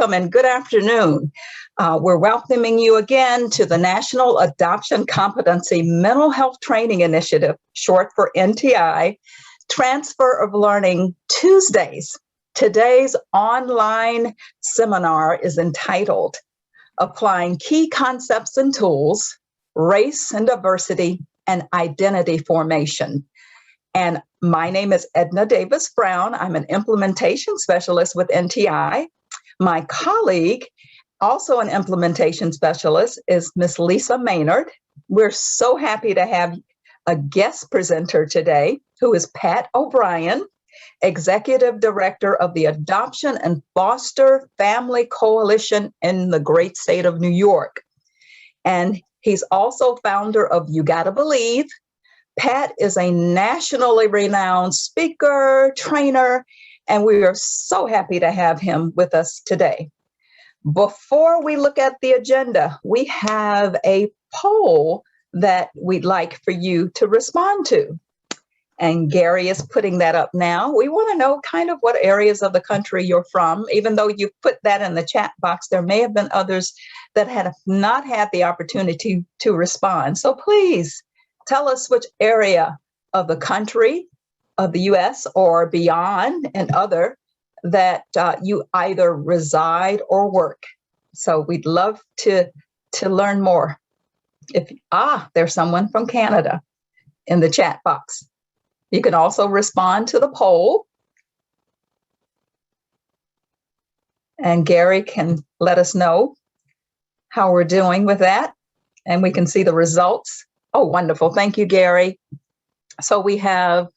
welcome and good afternoon. We're welcoming you again to the National Adoption Competency Mental Health Training Initiative, short for NTI, Transfer of Learning Tuesdays. Today's online seminar is entitled Applying Key Concepts and Tools, Race and Diversity, and Identity Formation. And my name is Edna Davis Brown. I'm an implementation specialist with NTI. My colleague, also an implementation specialist, is Miss Lisa Maynard. We're so happy to have a guest presenter today, who is Pat O'Brien, Executive Director of the Adoption and Foster Family Coalition in the great state of New York. And he's also founder of You Gotta Believe. Pat is a nationally renowned speaker, trainer, and we are so happy to have him with us today. Before we look at the agenda, we have a poll that we'd like for you to respond to. And Gary is putting that up now. We want to know kind of what areas of the country you're from. Even though you put that in the chat box, there may have been others that have not had the opportunity to respond. So please, tell us which area of the country, of the U.S. or beyond and other that you either reside or work. So we'd love to learn more. There's someone from Canada in the chat box. You can also respond to the poll. And Gary can let us know how we're doing with that. And we can see the results. Oh, wonderful. Thank you, Gary. So we have,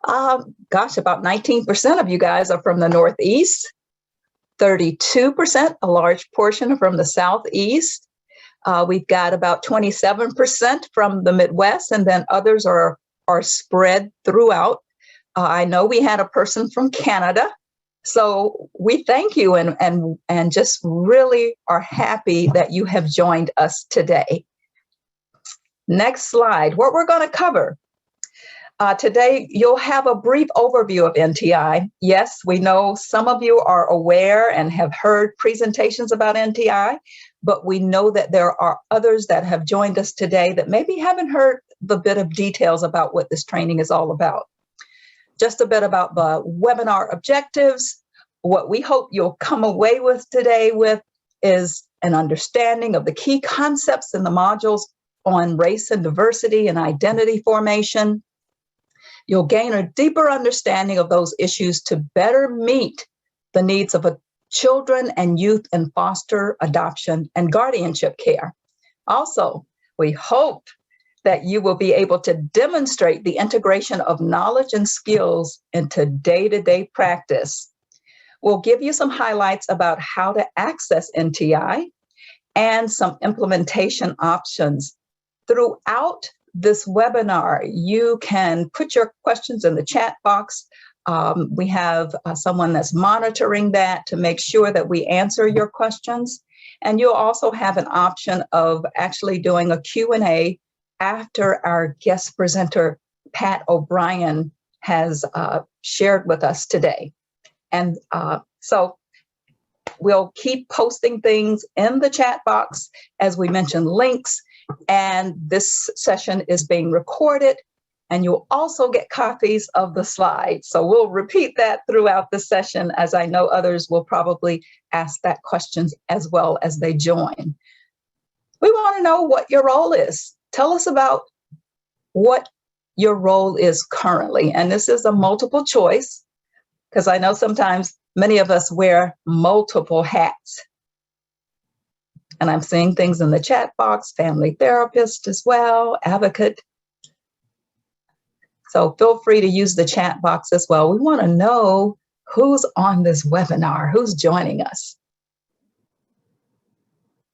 about 19% of you guys are from the Northeast, 32%, a large portion from the Southeast. We've got about 27% from the Midwest, and then others are spread throughout. I know we had a person from Canada. So we thank you and just really are happy that you have joined us today. Next slide, what we're going to cover. Today, you'll have a brief overview of NTI. Yes, we know some of you are aware and have heard presentations about NTI, but we know that there are others that have joined us today that maybe haven't heard the bit of details about what this training is all about. Just a bit about the webinar objectives. What we hope you'll come away with today with is an understanding of the key concepts in the modules on race and diversity and identity formation. You'll gain a deeper understanding of those issues to better meet the needs of children and youth in foster, adoption, and guardianship care. Also, we hope that you will be able to demonstrate the integration of knowledge and skills into day-to-day practice. We'll give you some highlights about how to access NTI and some implementation options. Throughout this webinar, you can put your questions in the chat box. We have someone that's monitoring that to make sure that we answer your questions. And you'll also have an option of actually doing a Q&A after our guest presenter, Pat O'Brien, has shared with us today. And so we'll keep posting things in the chat box, as we mentioned, links. And this session is being recorded, and you'll also get copies of the slides. So we'll repeat that throughout the session, as I know others will probably ask that questions as well as they join. We want to know what your role is. Tell us about what your role is currently. And this is a multiple choice, because I know sometimes many of us wear multiple hats. And I'm seeing things in the chat box, family therapist as well, advocate. So feel free to use the chat box as well. We want to know who's on this webinar, who's joining us.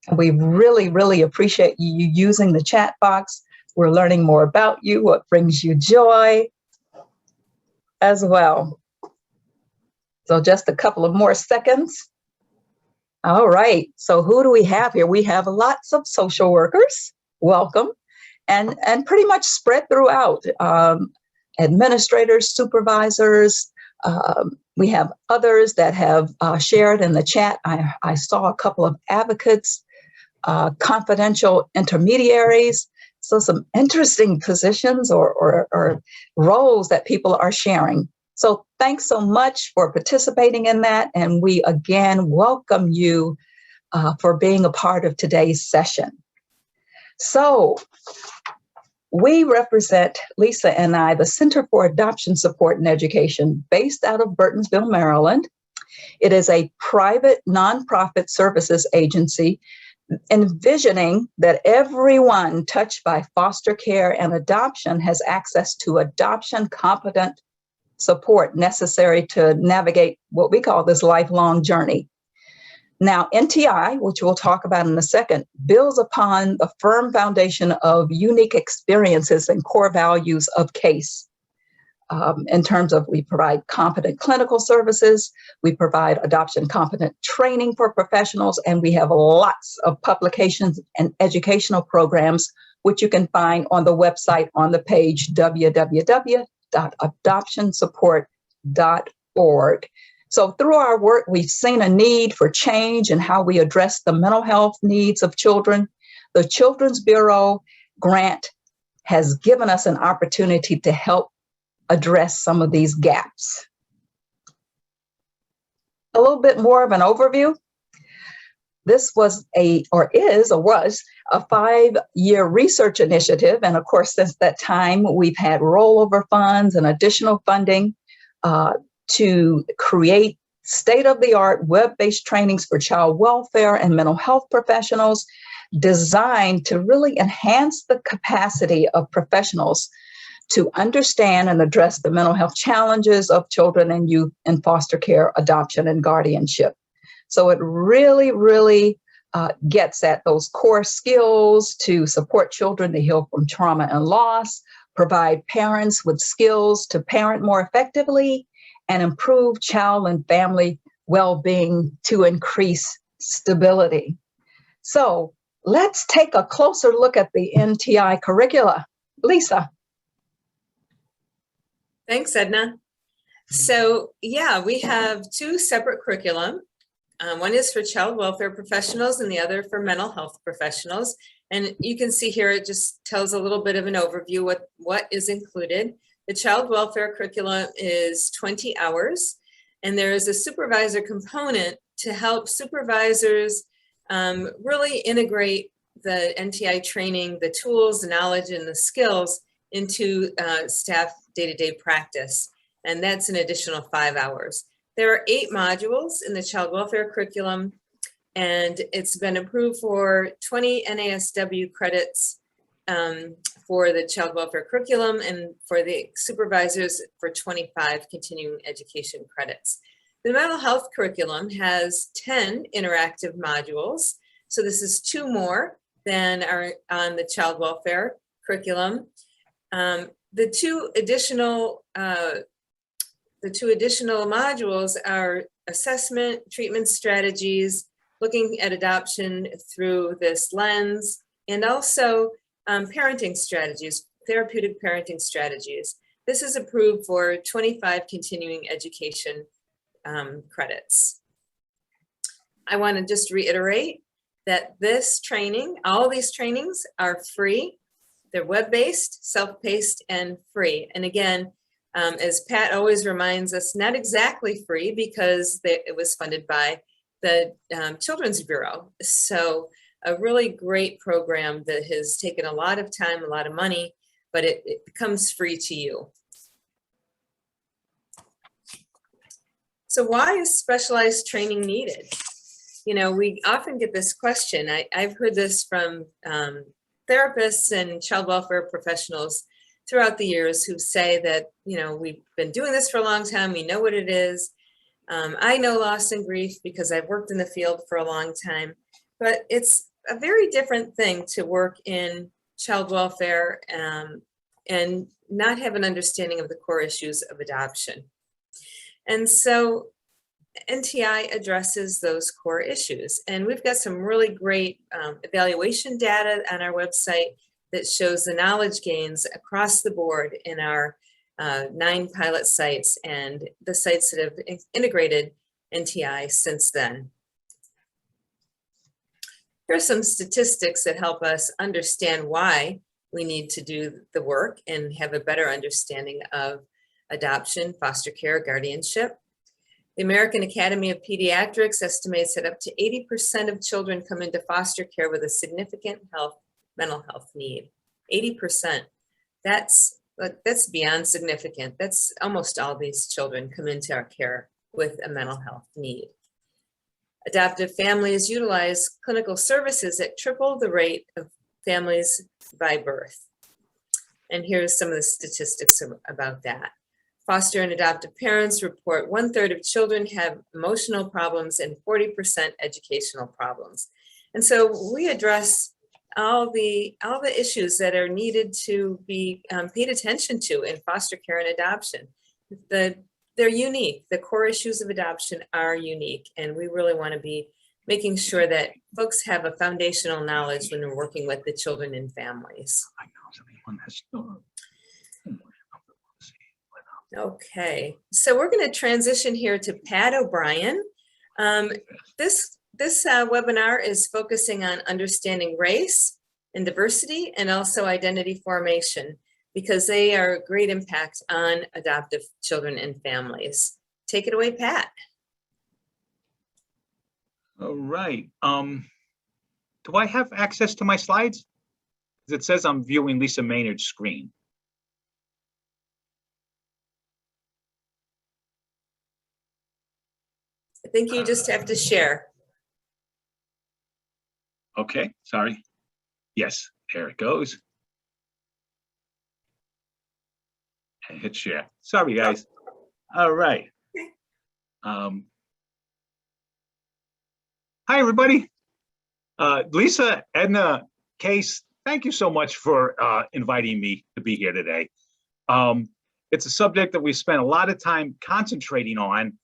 And we really, really appreciate you using the chat box. We're learning more about you, what brings you joy as well. So just a couple of more seconds. All right, so who do we have here? We have lots of social workers, welcome, and pretty much spread throughout, administrators, supervisors, We have others that have shared in the chat. I saw a couple of advocates, confidential intermediaries. So some interesting positions or roles that people are sharing. So thanks so much for participating in that. And we again welcome you for being a part of today's session. So we represent, Lisa and I, the Center for Adoption Support and Education based out of Burtonsville, Maryland. It is a private nonprofit services agency envisioning that everyone touched by foster care and adoption has access to adoption competent support necessary to navigate what we call this lifelong journey. Now, NTI, which we'll talk about in a second, builds upon the firm foundation of unique experiences and core values of C.A.S.E. In terms of we provide competent clinical services, we provide adoption competent training for professionals, and we have lots of publications and educational programs, which you can find on the website on the page www.adoptionsupport.org. So through our work, we've seen a need for change in how we address the mental health needs of children. The Children's Bureau grant has given us an opportunity to help address some of these gaps. A little bit more of an overview. This was was a 5-year research initiative. And of course, since that time, we've had rollover funds and additional funding to create state-of-the-art web-based trainings for child welfare and mental health professionals designed to really enhance the capacity of professionals to understand and address the mental health challenges of children and youth in foster care, adoption, and guardianship. So it really, really gets at those core skills to support children to heal from trauma and loss, provide parents with skills to parent more effectively, and improve child and family well-being to increase stability. So let's take a closer look at the NTI curricula. Lisa. Thanks, Edna. So yeah, we have 2 separate curriculum. One is for child welfare professionals and the other for mental health professionals. And you can see here, it just tells a little bit of an overview what is included. The child welfare curriculum is 20 hours, and there is a supervisor component to help supervisors really integrate the NTI training, the tools, the knowledge, and the skills into staff day-to-day practice. And that's an additional 5 hours. There are 8 modules in the child welfare curriculum, and it's been approved for 20 NASW credits for the child welfare curriculum, and for the supervisors for 25 continuing education credits. The mental health curriculum has 10 interactive modules. So this is 2 more than are on the child welfare curriculum. The two additional modules are assessment, treatment strategies, looking at adoption through this lens, and also parenting strategies, therapeutic parenting strategies. This is approved for 25 continuing education credits. I want to just reiterate that this training, all these trainings are free. They're web-based, self-paced, and free. And again, as Pat always reminds us, not exactly free because it was funded by the Children's Bureau. So a really great program that has taken a lot of time, a lot of money, but it becomes free to you. So why is specialized training needed? You know, we often get this question. I've heard this from therapists and child welfare professionals throughout the years who say that, you know, we've been doing this for a long time. We know what it is. I know loss and grief because I've worked in the field for a long time, but it's a very different thing to work in child welfare and not have an understanding of the core issues of adoption. And so NTI addresses those core issues. And we've got some really great evaluation data on our website that shows the knowledge gains across the board in our 9 pilot sites, and the sites that have integrated NTI since then. Here are some statistics that help us understand why we need to do the work and have a better understanding of adoption, foster care, guardianship. The American Academy of Pediatrics estimates that up to 80% of children come into foster care with a significant mental health need. 80%. That's beyond significant. That's almost all these children come into our care with a mental health need. Adoptive families utilize clinical services at triple the rate of families by birth. And here's some of the statistics about that. Foster and adoptive parents report 1/3 of children have emotional problems and 40% educational problems. And so we address all the issues that are needed to be paid attention to in foster care and adoption. They're unique. The core issues of adoption are unique, and we really want to be making sure that folks have a foundational knowledge when we're working with the children and families. Okay, so we're going to transition here to Pat O'Brien. This webinar is focusing on understanding race and diversity and also identity formation, because they are a great impact on adoptive children and families. Take it away, Pat. All right. Do I have access to my slides? Because it says I'm viewing Lisa Maynard's screen. I think you just have to share. Okay, sorry. Yes, there it goes. And hit share. Sorry, guys. All right. Hi, everybody. Lisa, Edna, C.A.S.E, thank you so much for inviting me to be here today. It's a subject that we spent a lot of time concentrating on,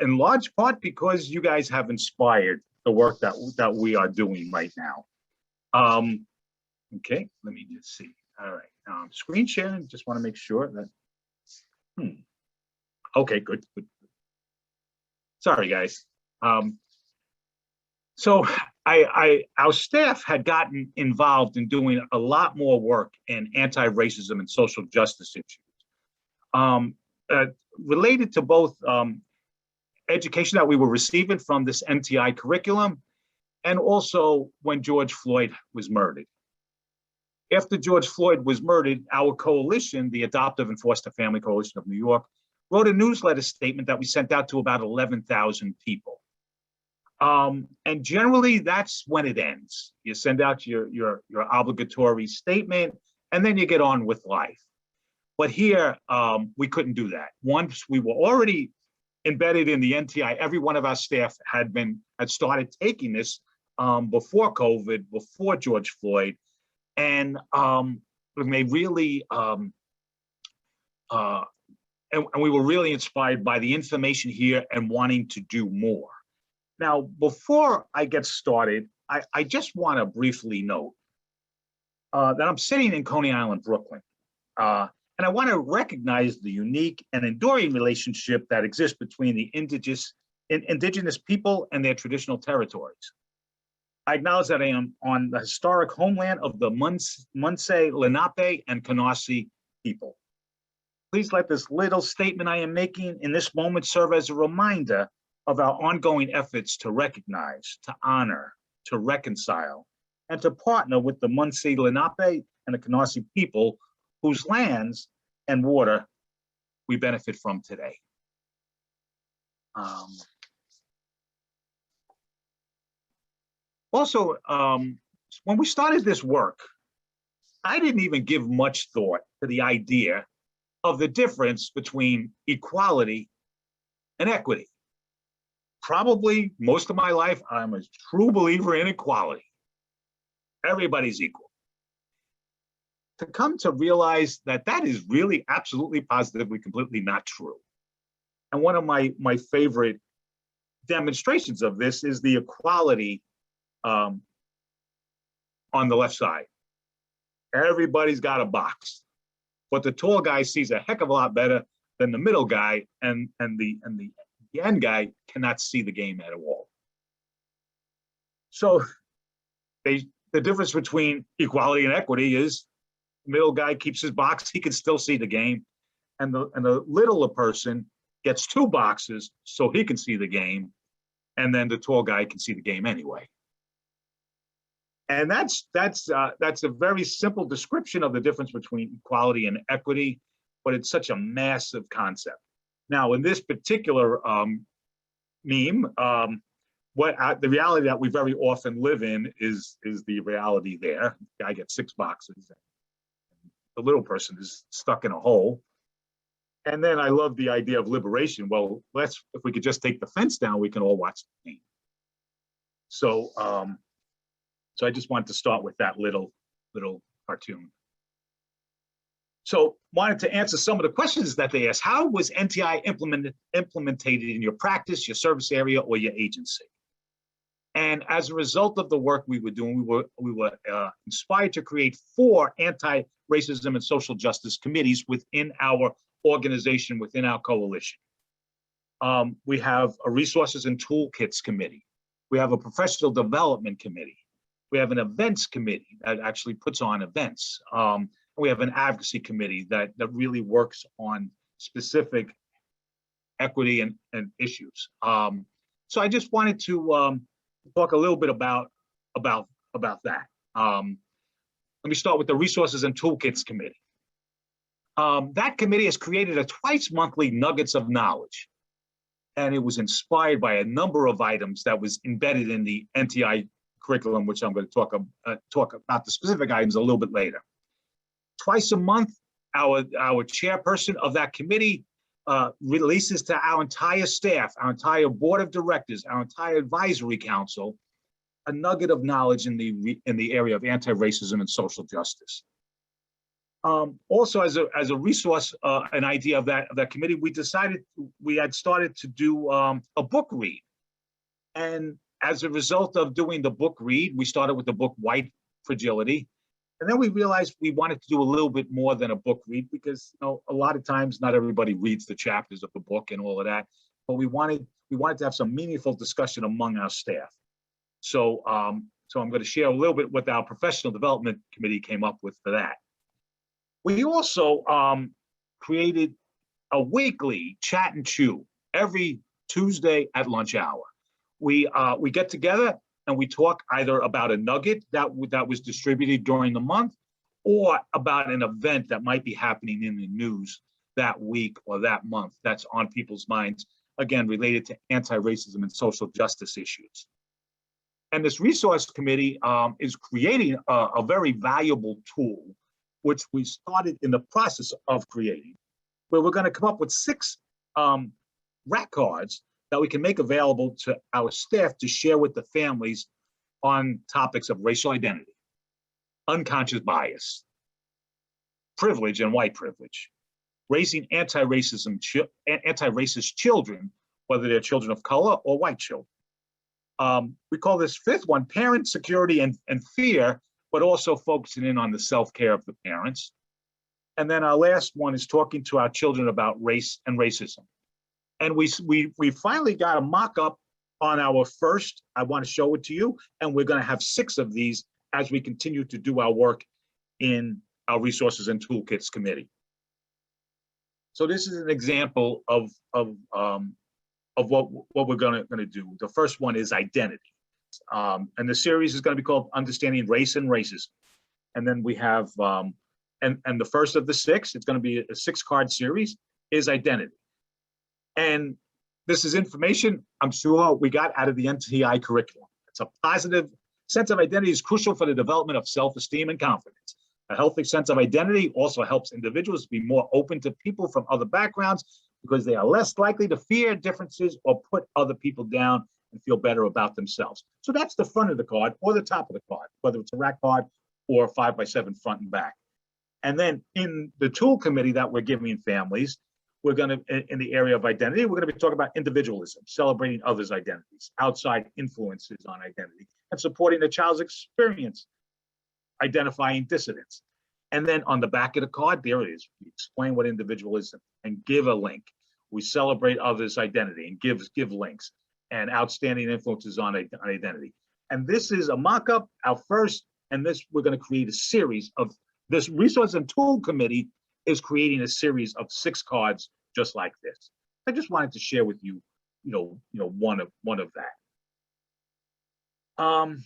in large part because you guys have inspired the work that we are doing right now. Okay, let me just see. All right, screen sharing, just want to make sure that, okay, good. Sorry, guys. So our staff had gotten involved in doing a lot more work in anti-racism and social justice issues, related to both education that we were receiving from this NTI curriculum, and also when George Floyd was murdered. After George Floyd was murdered, our coalition, the Adoptive and Foster Family Coalition of New York, wrote a newsletter statement that we sent out to about 11,000 people. And generally, that's when it ends. You send out your obligatory statement, and then you get on with life. But here, we couldn't do that. Once we were already embedded in the NTI, every one of our staff had started taking this before COVID, before George Floyd, and they really, and we were really inspired by the information here and wanting to do more. Now, before I get started, I just want to briefly note that I'm sitting in Coney Island, Brooklyn, and I want to recognize the unique and enduring relationship that exists between the indigenous people and their traditional territories. I acknowledge that I am on the historic homeland of the Munsee, Lenape, and Canarsie people. Please let this little statement I am making in this moment serve as a reminder of our ongoing efforts to recognize, to honor, to reconcile, and to partner with the Munsee, Lenape, and the Canarsie people whose lands and water we benefit from today. Also, when we started this work, I didn't even give much thought to the idea of the difference between equality and equity. Probably most of my life, I'm a true believer in equality. Everybody's equal. To come to realize that that is really absolutely positively, completely not true. And one of my favorite demonstrations of this is the equality on the left side. Everybody's got a box. but the tall guy sees a heck of a lot better than the middle guy, and the end guy cannot see the game at all. So the difference between equality and equity is the middle guy keeps his box, he can still see the game, and the littler person gets 2 boxes so he can see the game, and then the tall guy can see the game anyway. And that's a very simple description of the difference between equality and equity, but it's such a massive concept. Now, in this particular meme, the reality that we very often live in is the reality there. The guy gets 6 boxes, and the little person is stuck in a hole. And then I love the idea of liberation. Well, if we could just take the fence down, we can all watch the game. So, so I just wanted to start with that little cartoon. So wanted to answer some of the questions that they asked. How was NTI implemented in your practice, your service area, or your agency? And as a result of the work we were doing, we were inspired to create 4 anti-racism and social justice committees within our organization, within our coalition. We have a resources and toolkits committee. We have a professional development committee. We have an events committee that actually puts on events. We have an advocacy committee that really works on specific equity and issues. So I just wanted to talk a little bit about that. Let me start with the resources and toolkits committee. That committee has created a twice monthly nuggets of knowledge, and it was inspired by a number of items that was embedded in the NTI curriculum, which I'm going to talk about the specific items a little bit later. Twice a month, our chairperson of that committee releases to our entire staff, our entire board of directors, our entire advisory council, a nugget of knowledge in the area of anti-racism and social justice. Also, as a resource, an idea of that committee, we had started to do a book read, and as a result of doing the book read, we started with the book White Fragility, and then we realized we wanted to do a little bit more than a book read because a lot of times not everybody reads the chapters of the book and all of that, but we wanted to have some meaningful discussion among our staff. So so I'm going to share a little bit what our professional development committee came up with for that. We also created a weekly chat and chew every Tuesday at lunch hour. We get together and we talk either about a nugget that was distributed during the month or about an event that might be happening in the news that week or that month that's on people's minds, again, related to anti-racism and social justice issues. And this resource committee is creating a very valuable tool, which we started in the process of creating, where we're going to come up with 6 RAC cards that we can make available to our staff to share with the families on topics of racial identity, unconscious bias, privilege and white privilege, raising anti-racist children, whether they're children of color or white children. We call this 5th one, parent security and fear, but also focusing in on the self-care of the parents. And then our last one is talking to our children about race and racism. And we finally got a mock-up on our first. I want to show it to you, and we're going to have 6 of these as we continue to do our work in our resources and toolkits committee. So this is an example of what we're going to do. The first one is identity, and the series is going to be called Understanding Race and Racism. And then we have and the first of the 6, it's going to be a 6-card series, is identity. And this is information I'm sure we got out of the NTI curriculum. It's a positive sense of identity is crucial for the development of self-esteem and confidence. A healthy sense of identity also helps individuals be more open to people from other backgrounds because they are less likely to fear differences or put other people down and feel better about themselves. So that's the front of the card or the top of the card, whether it's a RAC card or 5x7 front and back. And then in the tool committee that we're giving families, we're going to, in the area of identity, we're going to be talking about individualism, celebrating others' identities, outside influences on identity, and supporting the child's experience, identifying dissidents. And then on the back of the card, there it is. We explain what individualism and give a link. We celebrate others' identity and give links and outstanding influences on identity. And this is a mock-up, our first, and this we're going to create a series of this resource and tool committee is creating a series of 6 cards just like this. I just wanted to share with you, one of that.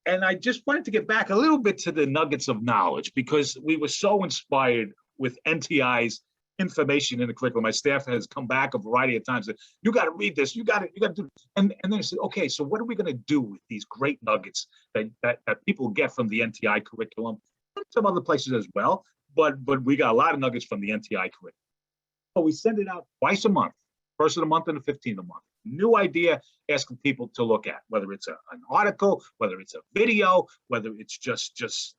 And I just wanted to get back a little bit to the nuggets of knowledge because we were so inspired with NTI's information in the curriculum. My staff has come back a variety of times that you got to read this, you got to do, and then I said, okay, so what are we going to do with these great nuggets that people get from the NTI curriculum and some other places as well? But we got a lot of nuggets from the NTI curriculum. So we send it out twice a month, first of the month and the 15th of the month. New idea, asking people to look at, whether it's an article, whether it's a video, whether it's just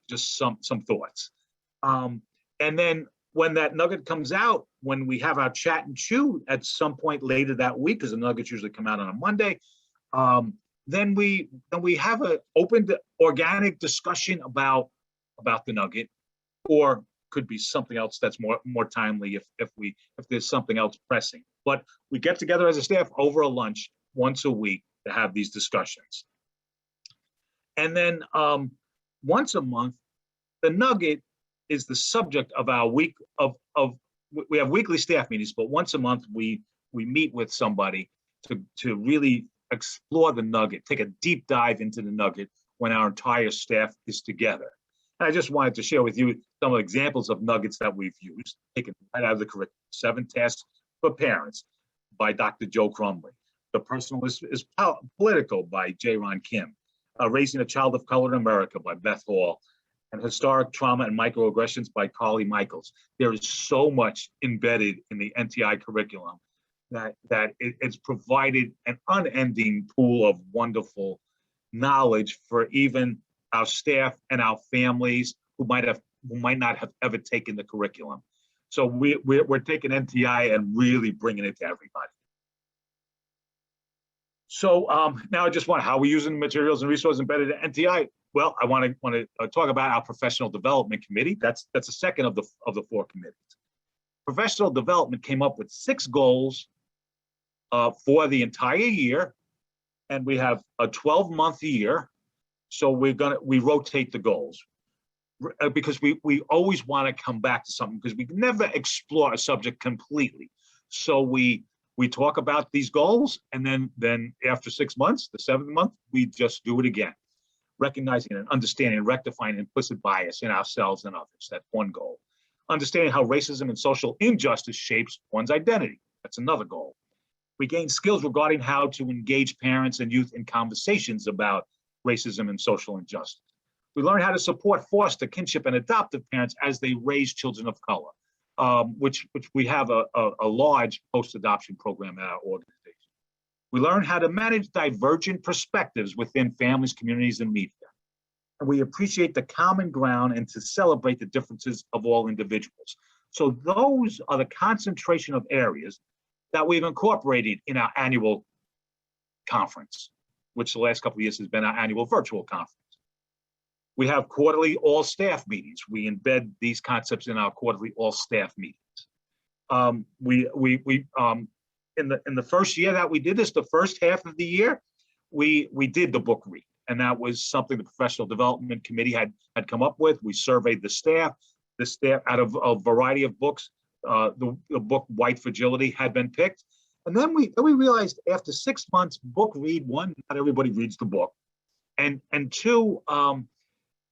some thoughts. And then when that nugget comes out, when we have our chat and chew at some point later that week, because the nuggets usually come out on a Monday, then we have an open, organic discussion about the nugget, or could be something else that's more timely if there's something else pressing. But we get together as a staff over a lunch once a week to have these discussions. And then once a month, the nugget is the subject of our week we have weekly staff meetings, but once a month we meet with somebody to really explore the nugget, take a deep dive into the nugget when our entire staff is together. And I just wanted to share with you some examples of nuggets that we've used, taken right out of the curriculum. 7 Tasks for Parents by Dr. Joe Crumley. The Personal is Political by J. Ron Kim. Raising a Child of Color in America by Beth Hall. And Historic Trauma and Microaggressions by Carly Michaels. There is so much embedded in the NTI curriculum that it's provided an unending pool of wonderful knowledge for even our staff and our families who might not have ever taken the curriculum. So we're taking NTI and really bringing it to everybody. So now I just want how we're using the materials and resources embedded in NTI. Well, I want to talk about our professional development committee. That's the second of the 4 committees. Professional development came up with 6 goals for the entire year, and we have a 12-month year. So we rotate the goals because we always want to come back to something because we never explore a subject completely. So we talk about these goals, and then after 6 months, the 7th month, we just do it again. Recognizing and understanding and rectifying implicit bias in ourselves and others. That's one goal. Understanding how racism and social injustice shapes one's identity. That's another goal. We gain skills regarding how to engage parents and youth in conversations about racism and social injustice. We learn how to support foster, kinship, and adoptive parents as they raise children of color, which we have a large post-adoption program at our organization. We learn how to manage divergent perspectives within families, communities, and media. And we appreciate the common ground and to celebrate the differences of all individuals. So those are the concentration of areas that we've incorporated in our annual conference, which the last couple of years has been our annual virtual conference. We have quarterly all-staff meetings. We embed these concepts in our quarterly all-staff meetings. In the first year that we did this, the first half of the year, we did the book read, and that was something the Professional Development Committee had come up with. We surveyed the staff out of a variety of books. The book White Fragility had been picked. And then we realized after 6 months, book read, one, not everybody reads the book. And two,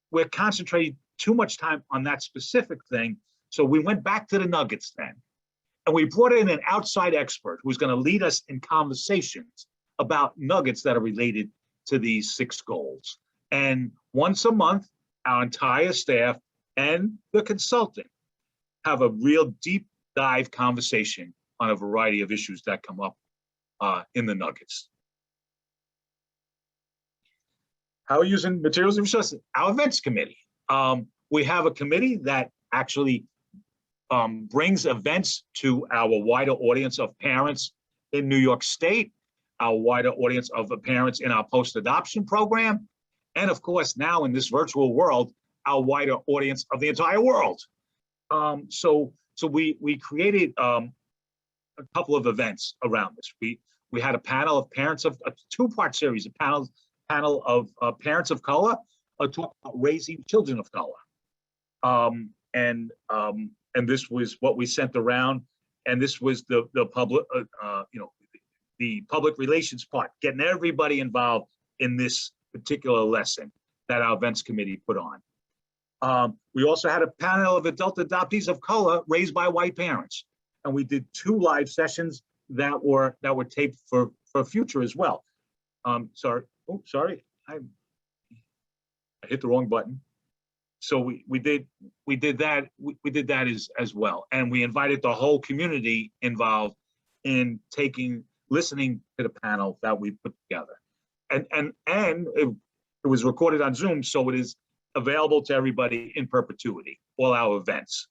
we're concentrating too much time on that specific thing. So we went back to the nuggets then. And we brought in an outside expert who's going to lead us in conversations about nuggets that are related to these 6 goals. And once a month, our entire staff and the consultant have a real deep dive conversation on a variety of issues that come up in the nuggets. How are we using materials and resources? Our events committee. We have a committee that actually brings events to our wider audience of parents in New York State, our wider audience of parents in our post-adoption program, and of course now in this virtual world, our wider audience of the entire world. So we created a couple of events around this. We had a panel of parents of a two-part series, a panel of parents of color talk about raising children of color. And this was what we sent around, and this was the public, the public relations part, getting everybody involved in this particular lesson that our events committee put on. We also had a panel of adult adoptees of color raised by white parents, and we did 2 live sessions that were taped for future as well. Sorry, I hit the wrong button. So we did that as well, and we invited the whole community involved in listening to the panel that we put together, and it was recorded on Zoom, so it is available to everybody in perpetuity. All our events.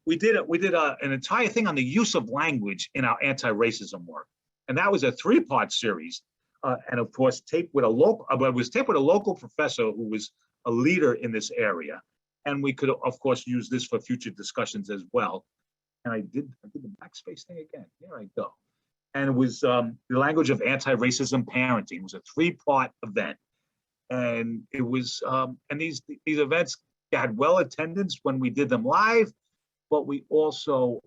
We did an entire thing on the use of language in our anti-racism work, and that was a 3-part series, and of course taped with a local professor who was a leader in this area, and we could of course use this for future discussions as well. And I did the backspace thing again. Here I go. And it was the language of anti-racism parenting. It was a 3-part event, and it was and these events had well attendance when we did them live, but we also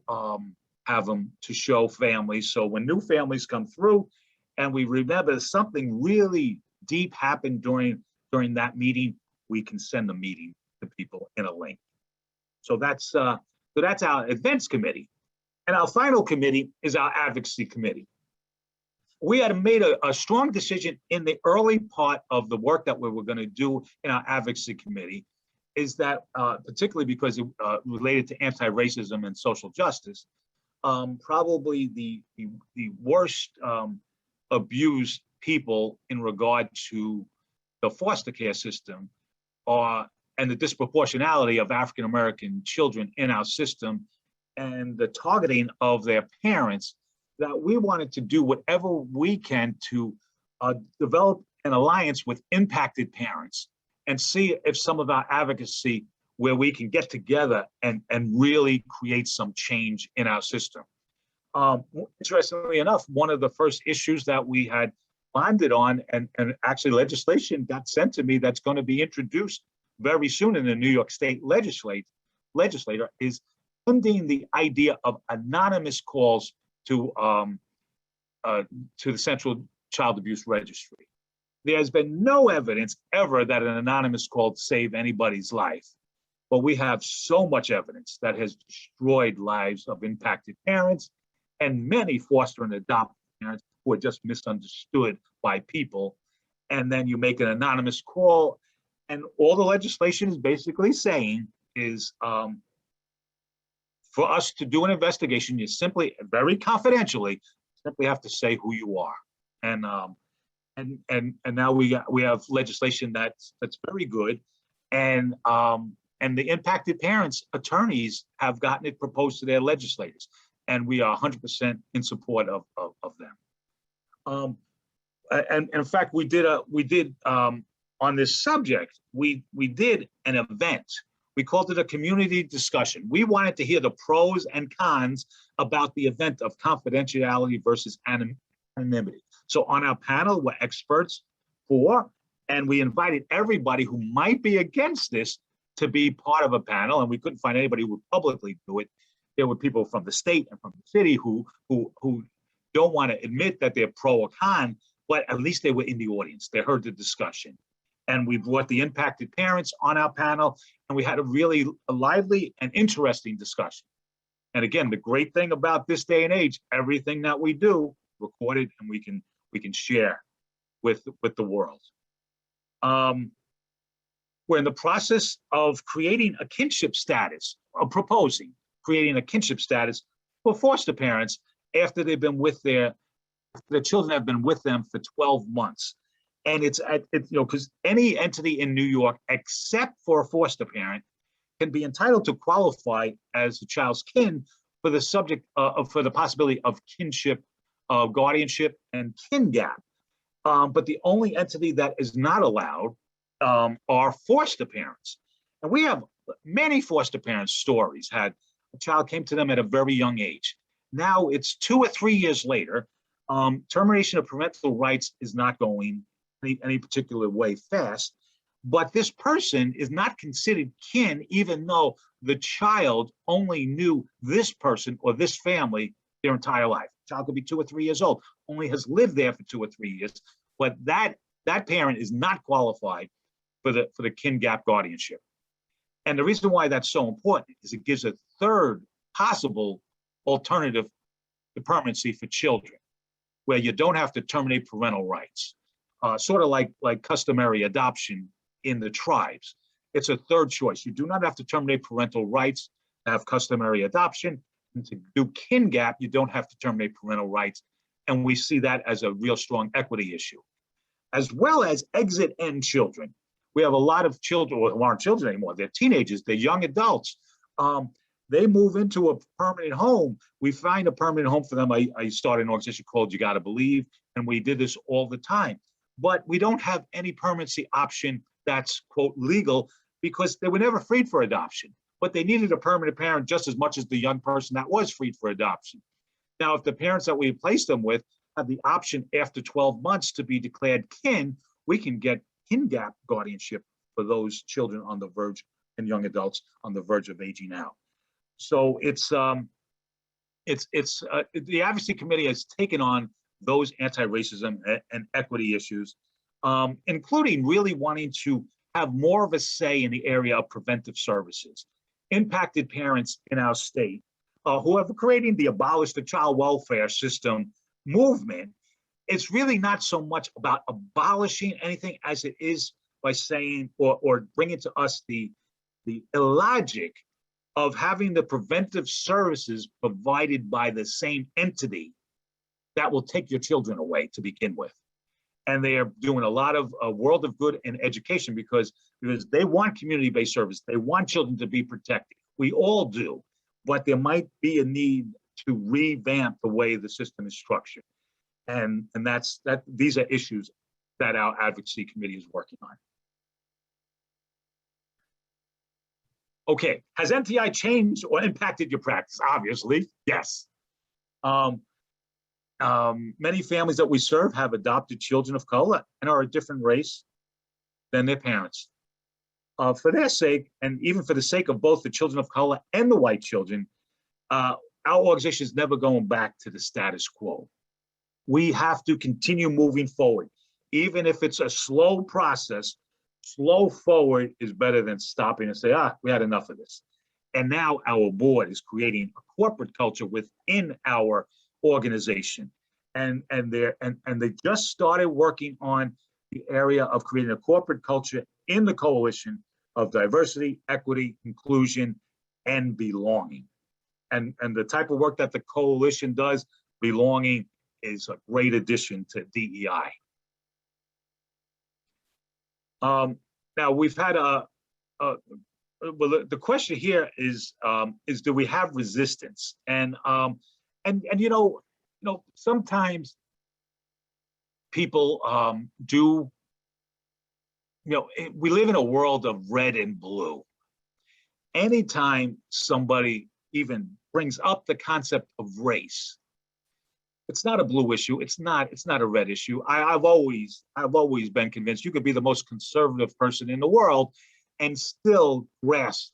have them to show families. So when new families come through, and we remember something really deep happened during that meeting, we can send the meeting to people in a link. So that's our events committee. And our final committee is our advocacy committee. We had made a strong decision in the early part of the work that we were going to do in our advocacy committee, is that particularly because it related to anti-racism and social justice, probably the worst abused people in regard to the foster care system and the disproportionality of African-American children in our system and the targeting of their parents, that we wanted to do whatever we can to develop an alliance with impacted parents and see if some of our advocacy where we can get together and really create some change in our system. Interestingly enough, one of the first issues that we had bonded on, and actually legislation got sent to me that's going to be introduced very soon in the New York State legislature, is ending the idea of anonymous calls to the Central Child Abuse Registry. There's been no evidence ever that an anonymous call saved anybody's life, but we have so much evidence that has destroyed lives of impacted parents and many foster and adopt parents who are just misunderstood by people. And then you make an anonymous call, and all the legislation is basically saying is for us to do an investigation, you simply, very confidentially, simply have to say who you are. And now we have legislation that's very good, and the impacted parents' attorneys have gotten it proposed to their legislators, and we are 100% in support of them. And in fact, we did on this subject, we did an event. We called it a community discussion. We wanted to hear the pros and cons about the event of confidentiality versus anonymity. So on our panel were experts and we invited everybody who might be against this to be part of a panel, and we couldn't find anybody who would publicly do it. There were people from the state and from the city who don't want to admit that they're pro or con, but at least they were in the audience. They heard the discussion. And we brought the impacted parents on our panel, and we had a really lively and interesting discussion. And again, the great thing about this day and age, everything that we do recorded, and we can share with the world. We're in the process of creating a kinship status, proposing creating a kinship status for foster parents after they've been with their children have been with them for 12 months. And it's because any entity in New York, except for a foster parent, can be entitled to qualify as the child's kin for the subject for the possibility of kinship, guardianship, and kin gap. But the only entity that is not allowed are foster parents. And we have many foster parents' stories. Had a child came to them at a very young age. Now it's 2 or 3 years later. Termination of parental rights is not going any particular way fast, but this person is not considered kin, even though the child only knew this person or this family their entire life. The child could be 2 or 3 years old, only has lived there for 2 or 3 years, but that parent is not qualified for the kin gap guardianship. And the reason why that's so important is it gives a third possible alternative to permanency for children, where you don't have to terminate parental rights, sort of like customary adoption in the tribes. It's a third choice. You do not have to terminate parental rights to have customary adoption. And to do kin gap, you don't have to terminate parental rights. And we see that as a real strong equity issue, as well as exit end children. We have a lot of children who aren't children anymore. They're teenagers, they're young adults. They move into a permanent home. We find a permanent home for them. I started an organization called You Gotta Believe, and we did this all the time. But we don't have any permanency option that's, quote, legal, because they were never freed for adoption. But they needed a permanent parent just as much as the young person that was freed for adoption. Now, if the parents that we placed them with have the option after 12 months to be declared kin, we can get kin gap guardianship for those children on the verge and young adults on the verge of aging out. So the Advocacy Committee has taken on those anti-racism and equity issues, including really wanting to have more of a say in the area of preventive services. Impacted parents in our state who have created the Abolish the Child Welfare System movement. It's really not so much about abolishing anything as it is by saying or bringing to us the illogic of having the preventive services provided by the same entity that will take your children away to begin with. And they are doing a lot of world of good in education because they want community-based service. They want children to be protected. We all do, but there might be a need to revamp the way the system is structured. And these are issues that our Advocacy Committee is working on. Okay, has NTI changed or impacted your practice? Obviously, yes. Many families that we serve have adopted children of color and are a different race than their parents. For their sake, and even for the sake of both the children of color and the white children, our organization is never going back to the status quo. We have to continue moving forward. Even if it's a slow process, slow forward is better than stopping and say, we had enough of this. And now our board is creating a corporate culture within our organization. And they just started working on the area of creating a corporate culture in the coalition of diversity, equity, inclusion, and belonging. And the type of work that the coalition does, belonging, is a great addition to DEI. Now we've had well, the question here is do we have resistance? And sometimes people do, we live in a world of red and blue. Anytime somebody even brings up the concept of race, it's not a blue issue. It's not a red issue. I've always been convinced you could be the most conservative person in the world and still grasp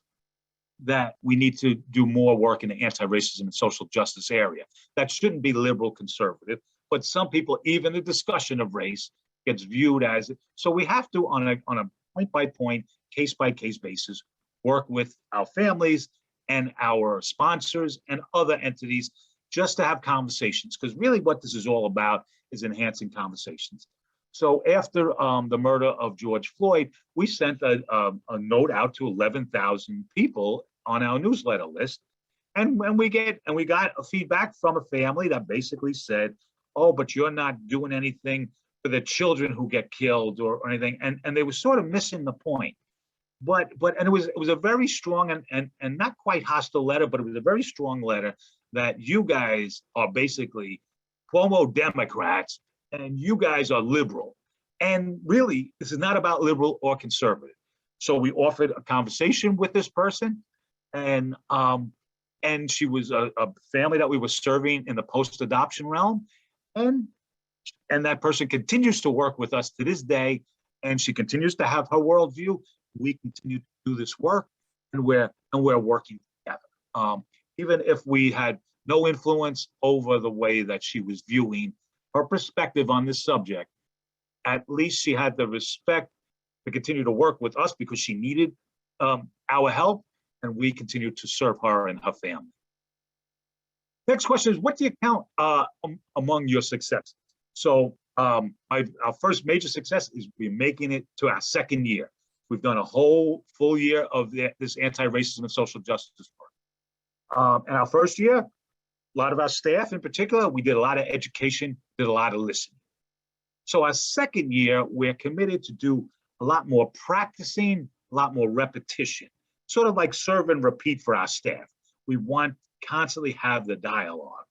that we need to do more work in the anti-racism and social justice area. That shouldn't be liberal conservative, but some people, even the discussion of race gets viewed as, so we have to, on a point-by-point, case-by-case basis, work with our families and our sponsors and other entities just to have conversations, because really what this is all about is enhancing conversations. So after the murder of George Floyd, we sent a note out to 11,000 people on our newsletter list, and we got a feedback from a family that basically said, "Oh, but you're not doing anything for the children who get killed or anything," and they were sort of missing the point. But it was a very strong and not quite hostile letter, but it was a very strong letter that you guys are basically Cuomo Democrats and you guys are liberal. And really, this is not about liberal or conservative. So we offered a conversation with this person, and she was a family that we were serving in the post-adoption realm, and that person continues to work with us to this day, and she continues to have her worldview. We continue to do this work, and we're working together. Even if we had no influence over the way that she was viewing her perspective on this subject, at least she had the respect to continue to work with us because she needed our help, and we continue to serve her and her family. Next question is, what do you count among your successes? So our first major success is we're making it to our second year. We've done a whole full year of this anti-racism and social justice work. In our first year, a lot of our staff in particular, we did a lot of education, did a lot of listening. So our second year, we're committed to do a lot more practicing, a lot more repetition, sort of like serve and repeat for our staff. We want to constantly have the dialogue.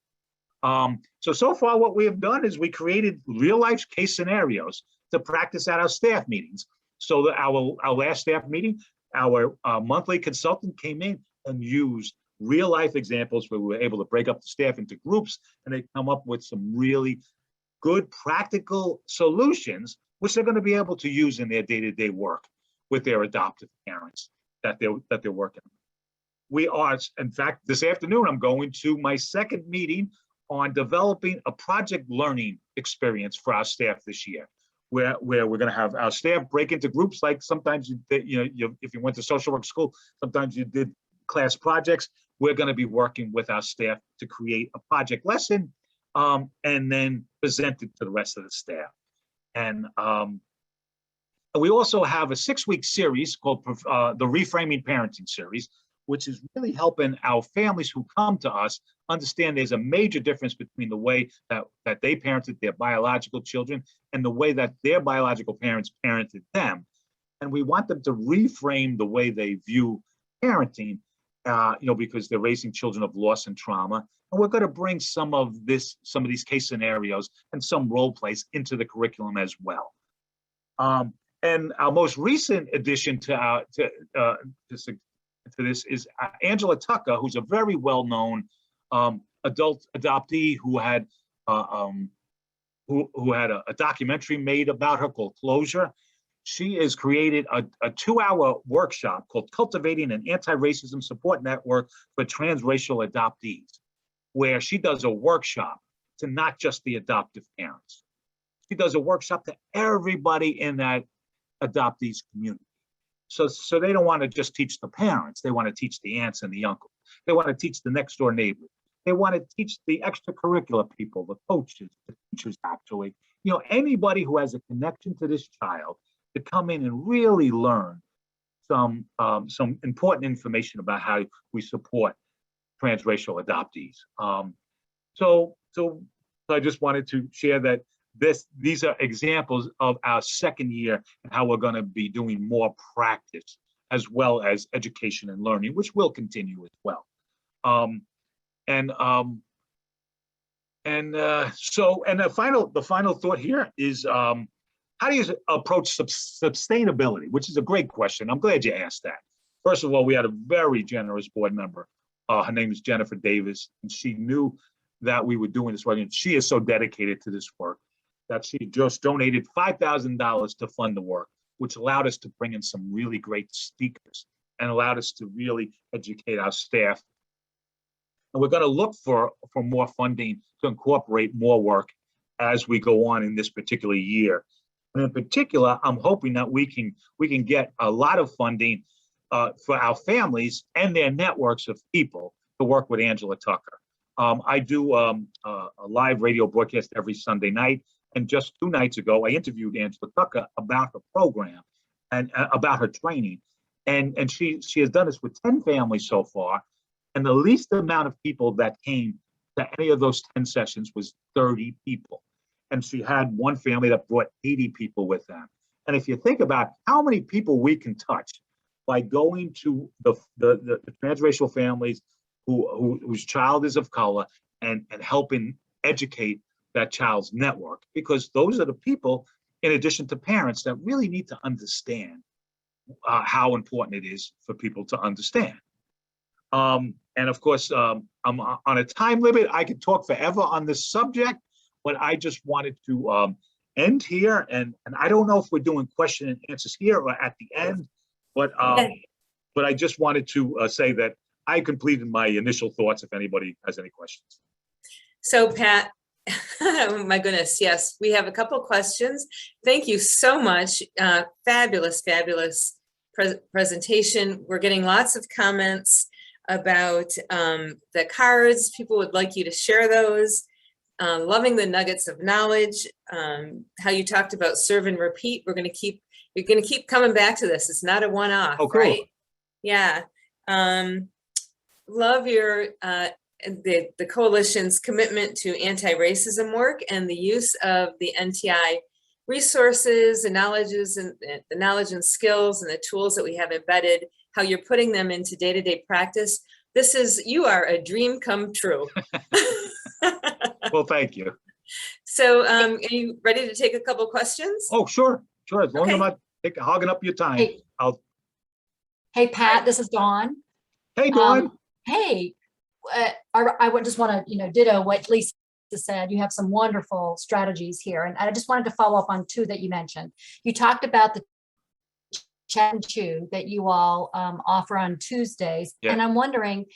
So far what we have done is we created real life case scenarios to practice at our staff meetings. So that our last staff meeting, our monthly consultant came in and used real life examples where we were able to break up the staff into groups, and they come up with some really good practical solutions, which they're going to be able to use in their day-to-day work with their adoptive parents that they're working on. We are, in fact, this afternoon, I'm going to my second meeting on developing a project learning experience for our staff this year, where we're going to have our staff break into groups. Like sometimes if you went to social work school, sometimes you did class projects. We're going to be working with our staff to create a project lesson and then present it to the rest of the staff. And we also have a 6-week series called the Reframing Parenting Series, which is really helping our families who come to us understand there's a major difference between the way that they parented their biological children and the way that their biological parents parented them. And we want them to reframe the way they view parenting, because they're raising children of loss and trauma. And we're going to bring some of these case scenarios and some role plays into the curriculum as well. And our most recent addition to this is Angela Tucker, who's a very well-known adult adoptee who had a documentary made about her called Closure. She has created a 2-hour workshop called Cultivating an Anti-Racism Support Network for Transracial Adoptees, where she does a workshop to not just the adoptive parents. She does a workshop to everybody in that adoptees community. So they don't want to just teach the parents. They want to teach the aunts and the uncles. They want to teach the next door neighbors. They want to teach the extracurricular people, the coaches, the teachers, actually, anybody who has a connection to this child to come in and really learn some important information about how we support transracial adoptees. So I just wanted to share that these are examples of our second year and how we're going to be doing more practice as well as education and learning, which will continue as well. The final thought here is, how do you approach sustainability, which is a great question. I'm glad you asked that. First of all, we had a very generous board member. Her name is Jennifer Davis, and she knew that we were doing this work, and she is so dedicated to this work that she just donated $5,000 to fund the work, which allowed us to bring in some really great speakers and allowed us to really educate our staff. And we're going to look for more funding to incorporate more work as we go on in this particular year. And in particular, I'm hoping that we can get a lot of funding for our families and their networks of people to work with Angela Tucker. I do a live radio broadcast every Sunday night. And just 2 nights ago, I interviewed Angela Tucker about her program and about her training. And she has done this with 10 families so far. And the least amount of people that came to any of those 10 sessions was 30 people. And she had one family that brought 80 people with them. And if you think about how many people we can touch by going to the transracial families whose child is of color and helping educate that child's network, because those are the people in addition to parents that really need to understand how important it is for people to understand. And of course, I'm on a time limit. I could talk forever on this subject, but I just wanted to end here. And I don't know if we're doing question and answers here or at the end, but I just wanted to say that I completed my initial thoughts if anybody has any questions. So Pat, oh my goodness, yes, we have a couple questions. Thank you so much. Fabulous, fabulous presentation. We're getting lots of comments about the cards. People would like you to share those. Loving the nuggets of knowledge. How you talked about serve and repeat. You're going to keep coming back to this. It's not a one-off, Oh, cool. right? Yeah. Love your the coalition's commitment to anti-racism work and the use of the NTI resources and knowledges and the knowledge and skills and the tools that we have embedded, how you're putting them into day-to-day practice. You are a dream come true. Well, thank you. So are you ready to take a couple questions? Oh, sure. As long as I'm not hogging up your time. Hey, Pat, this is Dawn. Hey, Dawn. Hey, I would just want to, ditto what Lisa said. You have some wonderful strategies here. And I just wanted to follow up on two that you mentioned. You talked about the chat and chew that you all offer on Tuesdays. Yeah. And I'm wondering,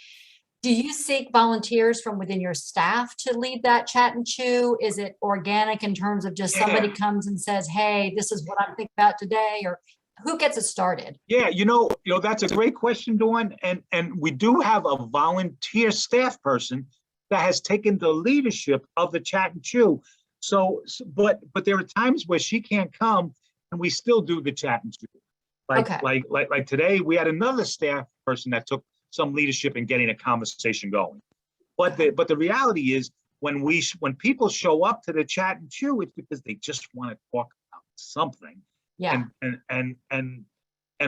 do you seek volunteers from within your staff to lead that chat and chew? Is it organic in terms of just somebody comes and says, hey, this is what I'm thinking about today? Or who gets it started? Yeah, that's a great question, Dawn. And we do have a volunteer staff person that has taken the leadership of the chat and chew. But there are times where she can't come and we still do the chat and chew. Like today, we had another staff person that took some leadership in getting a conversation going. But the reality is when people show up to the chat and chew, it's because they just want to talk about something. Yeah. And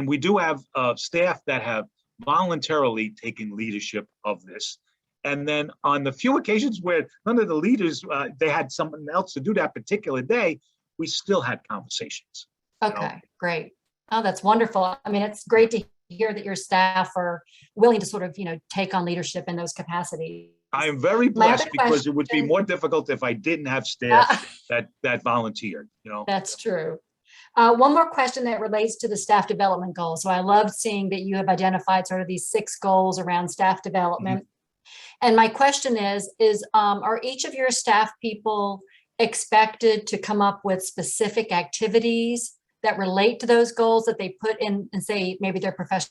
we do have staff that have voluntarily taken leadership of this. And then on the few occasions where none of the leaders, they had someone else to do that particular day, we still had conversations. Okay, great. Oh, that's wonderful. I mean, it's great to hear that your staff are willing to sort of, take on leadership in those capacities. I am very blessed because it would be more difficult if I didn't have staff that volunteered, That's true. One more question that relates to the staff development goals. So I love seeing that you have identified sort of these 6 goals around staff development. Mm-hmm. And my question is, are each of your staff people expected to come up with specific activities that relate to those goals that they put in and say maybe their professional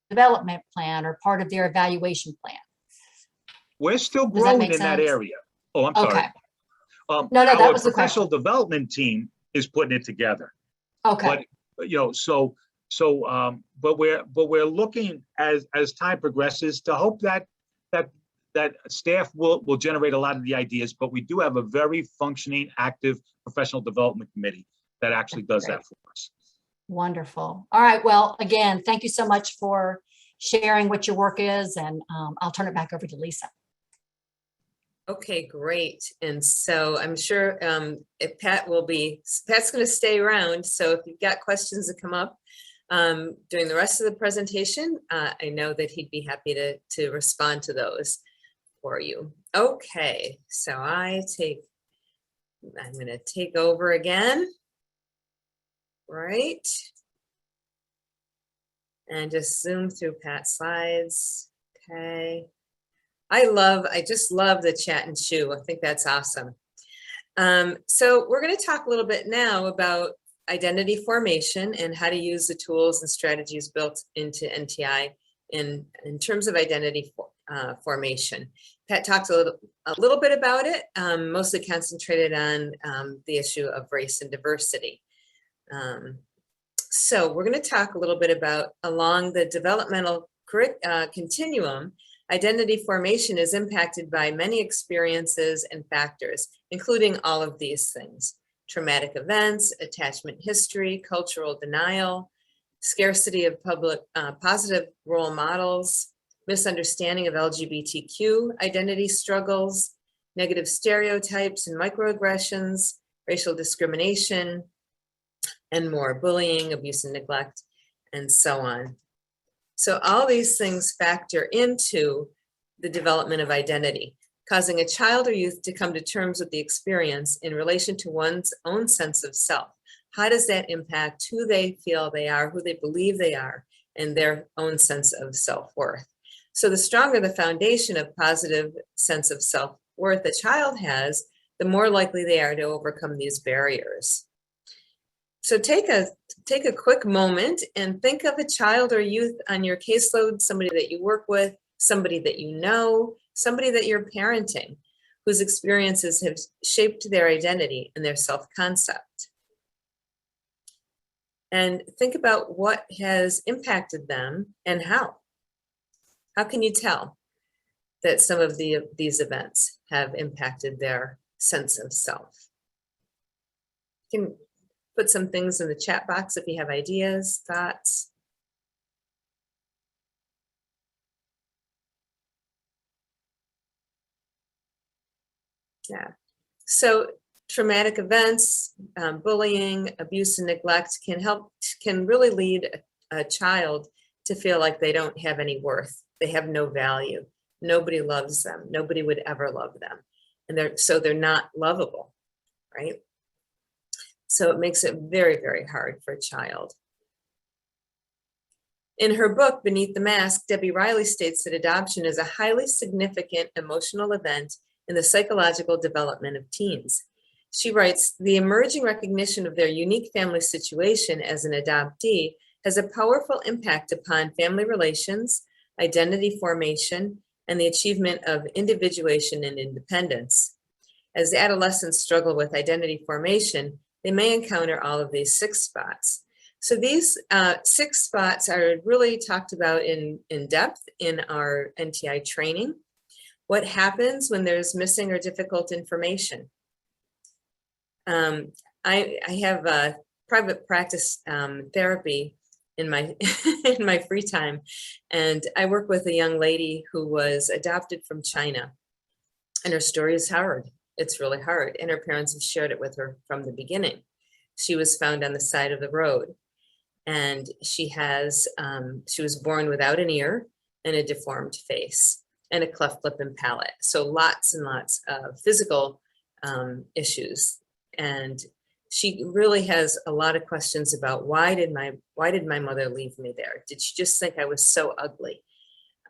development plan or part of their evaluation plan? We're still growing in that area. Oh, I'm sorry. Okay. No, that was the question. Our professional development team is putting it together. Okay. But we're looking as time progresses to hope that staff will generate a lot of the ideas, but we do have a very functioning, active professional development committee that actually does that for us. Wonderful. All right. Well, again, thank you so much for sharing what your work is, and I'll turn it back over to Lisa. Okay, great. And so I'm sure Pat's going to stay around. So if you've got questions that come up during the rest of the presentation, I know that he'd be happy to respond to those for you. Okay, so I'm going to take over again. Right. And just zoom through Pat's slides. Okay. I just love the chat and chew. I think that's awesome. So we're going to talk a little bit now about identity formation and how to use the tools and strategies built into NTI in terms of identity formation. Pat talked a little bit about it, mostly concentrated on the issue of race and diversity. So we're going to talk a little bit about along the developmental continuum. Identity formation is impacted by many experiences and factors, including all of these things: traumatic events, attachment history, cultural denial, scarcity of positive role models, misunderstanding of LGBTQ identity struggles, negative stereotypes and microaggressions, racial discrimination, and more, bullying, abuse and neglect, and so on. So all these things factor into the development of identity, causing a child or youth to come to terms with the experience in relation to one's own sense of self. How does that impact who they feel they are, who they believe they are, and their own sense of self-worth? So the stronger the foundation of positive sense of self-worth a child has, the more likely they are to overcome these barriers. So take a quick moment and think of a child or youth on your caseload, somebody that you work with, somebody that you know, somebody that you're parenting, whose experiences have shaped their identity and their self-concept. And think about what has impacted them and how. How can you tell that some of these events have impacted their sense of self? You can put some things in the chat box if you have ideas, thoughts. Yeah. So traumatic events, bullying, abuse and neglect can really lead a child to feel like they don't have any worth. They have no value. Nobody loves them. Nobody would ever love them. And they're not lovable, right? So it makes it very, very hard for a child. In her book, Beneath the Mask, Debbie Riley states that adoption is a highly significant emotional event in the psychological development of teens. She writes, the emerging recognition of their unique family situation as an adoptee has a powerful impact upon family relations, identity formation, and the achievement of individuation and independence. As adolescents struggle with identity formation, they may encounter all of these 6 spots. So these 6 spots are really talked about in depth in our NTI training. What happens when there's missing or difficult information? I have a private practice therapy in my in my free time, and I work with a young lady who was adopted from China, and her story is hard. It's really hard, and her parents have shared it with her from the beginning. She was found on the side of the road, and she was born without an ear and a deformed face and a cleft lip and palate. So lots and lots of physical issues. And she really has a lot of questions about why did my mother leave me there? Did she just think I was so ugly?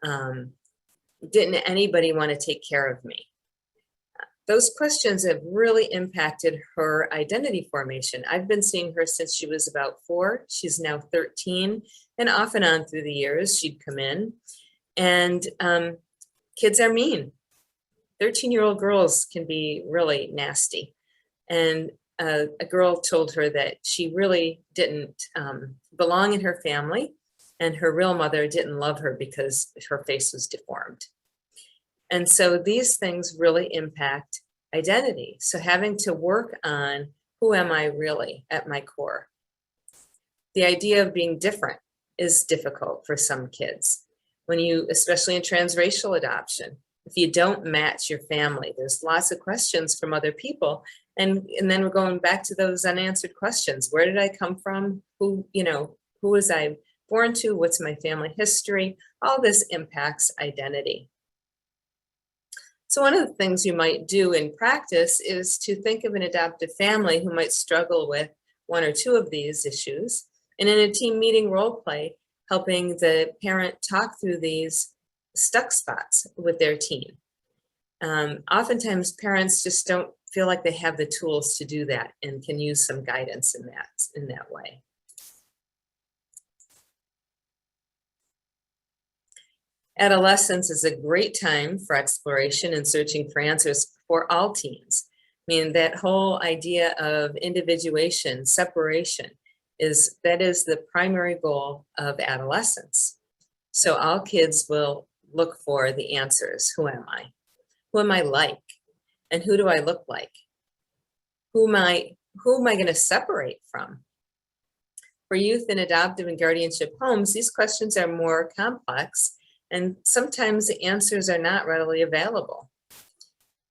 Didn't anybody want to take care of me? Those questions have really impacted her identity formation. I've been seeing her since she was about 4. She's now 13, and off and on through the years, she'd come in. And kids are mean. 13-year-old girls can be really nasty. And a girl told her that she really didn't belong in her family, and her real mother didn't love her because her face was deformed. And so these things really impact identity. So having to work on who am I really at my core? The idea of being different is difficult for some kids. When you, especially in transracial adoption, if you don't match your family, there's lots of questions from other people. And then we're going back to those unanswered questions. Where did I come from? Who was I born to? What's my family history? All this impacts identity. So one of the things you might do in practice is to think of an adoptive family who might struggle with 1 or 2 of these issues. And in a team meeting role play, helping the parent talk through these stuck spots with their teen. Oftentimes parents just don't feel like they have the tools to do that and can use some guidance in that way. Adolescence is a great time for exploration and searching for answers for all teens. I mean, that whole idea of individuation, separation, that is the primary goal of adolescence. So all kids will look for the answers. Who am I? Who am I like? And who do I look like? Who am I going to separate from? For youth in adoptive and guardianship homes, these questions are more complex, and sometimes the answers are not readily available.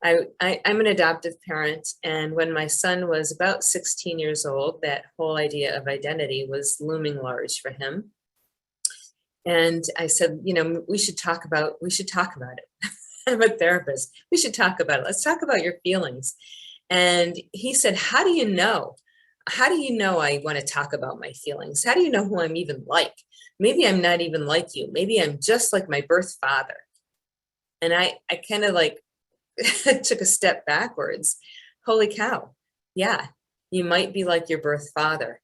I'm an adoptive parent, and when my son was about 16 years old, that whole idea of identity was looming large for him. And I said, you know, we should talk about it. I'm a therapist. We should talk about it. Let's talk about your feelings. And he said, how do you know? How do you know I want to talk about my feelings? How do you know who I'm even like? Maybe I'm not even like you. Maybe I'm just like my birth father. And I kind of like took a step backwards. Holy cow. Yeah, you might be like your birth father.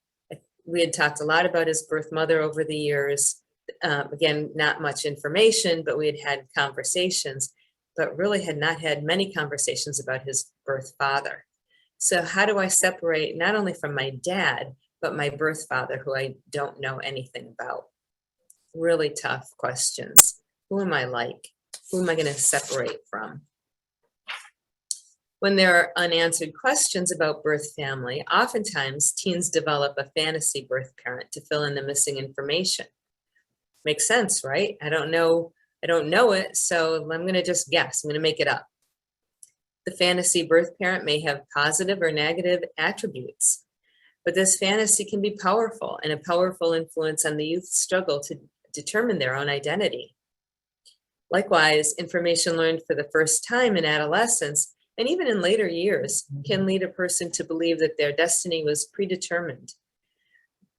We had talked a lot about his birth mother over the years. Again, not much information, but we had had conversations, but really had not had many conversations about his birth father. So how do I separate not only from my dad, but my birth father, who I don't know anything about? Really tough questions. Who am I like? Who am I going to separate from? When there are unanswered questions about birth family, oftentimes teens develop a fantasy birth parent to fill in the missing information. Makes sense, right? I don't know it, so I'm going to just guess. I'm going to make it up. The fantasy birth parent may have positive or negative attributes, but this fantasy can be powerful and a powerful influence on the youth's struggle to determine their own identity. Likewise, information learned for the first time in adolescence and even in later years can lead a person to believe that their destiny was predetermined.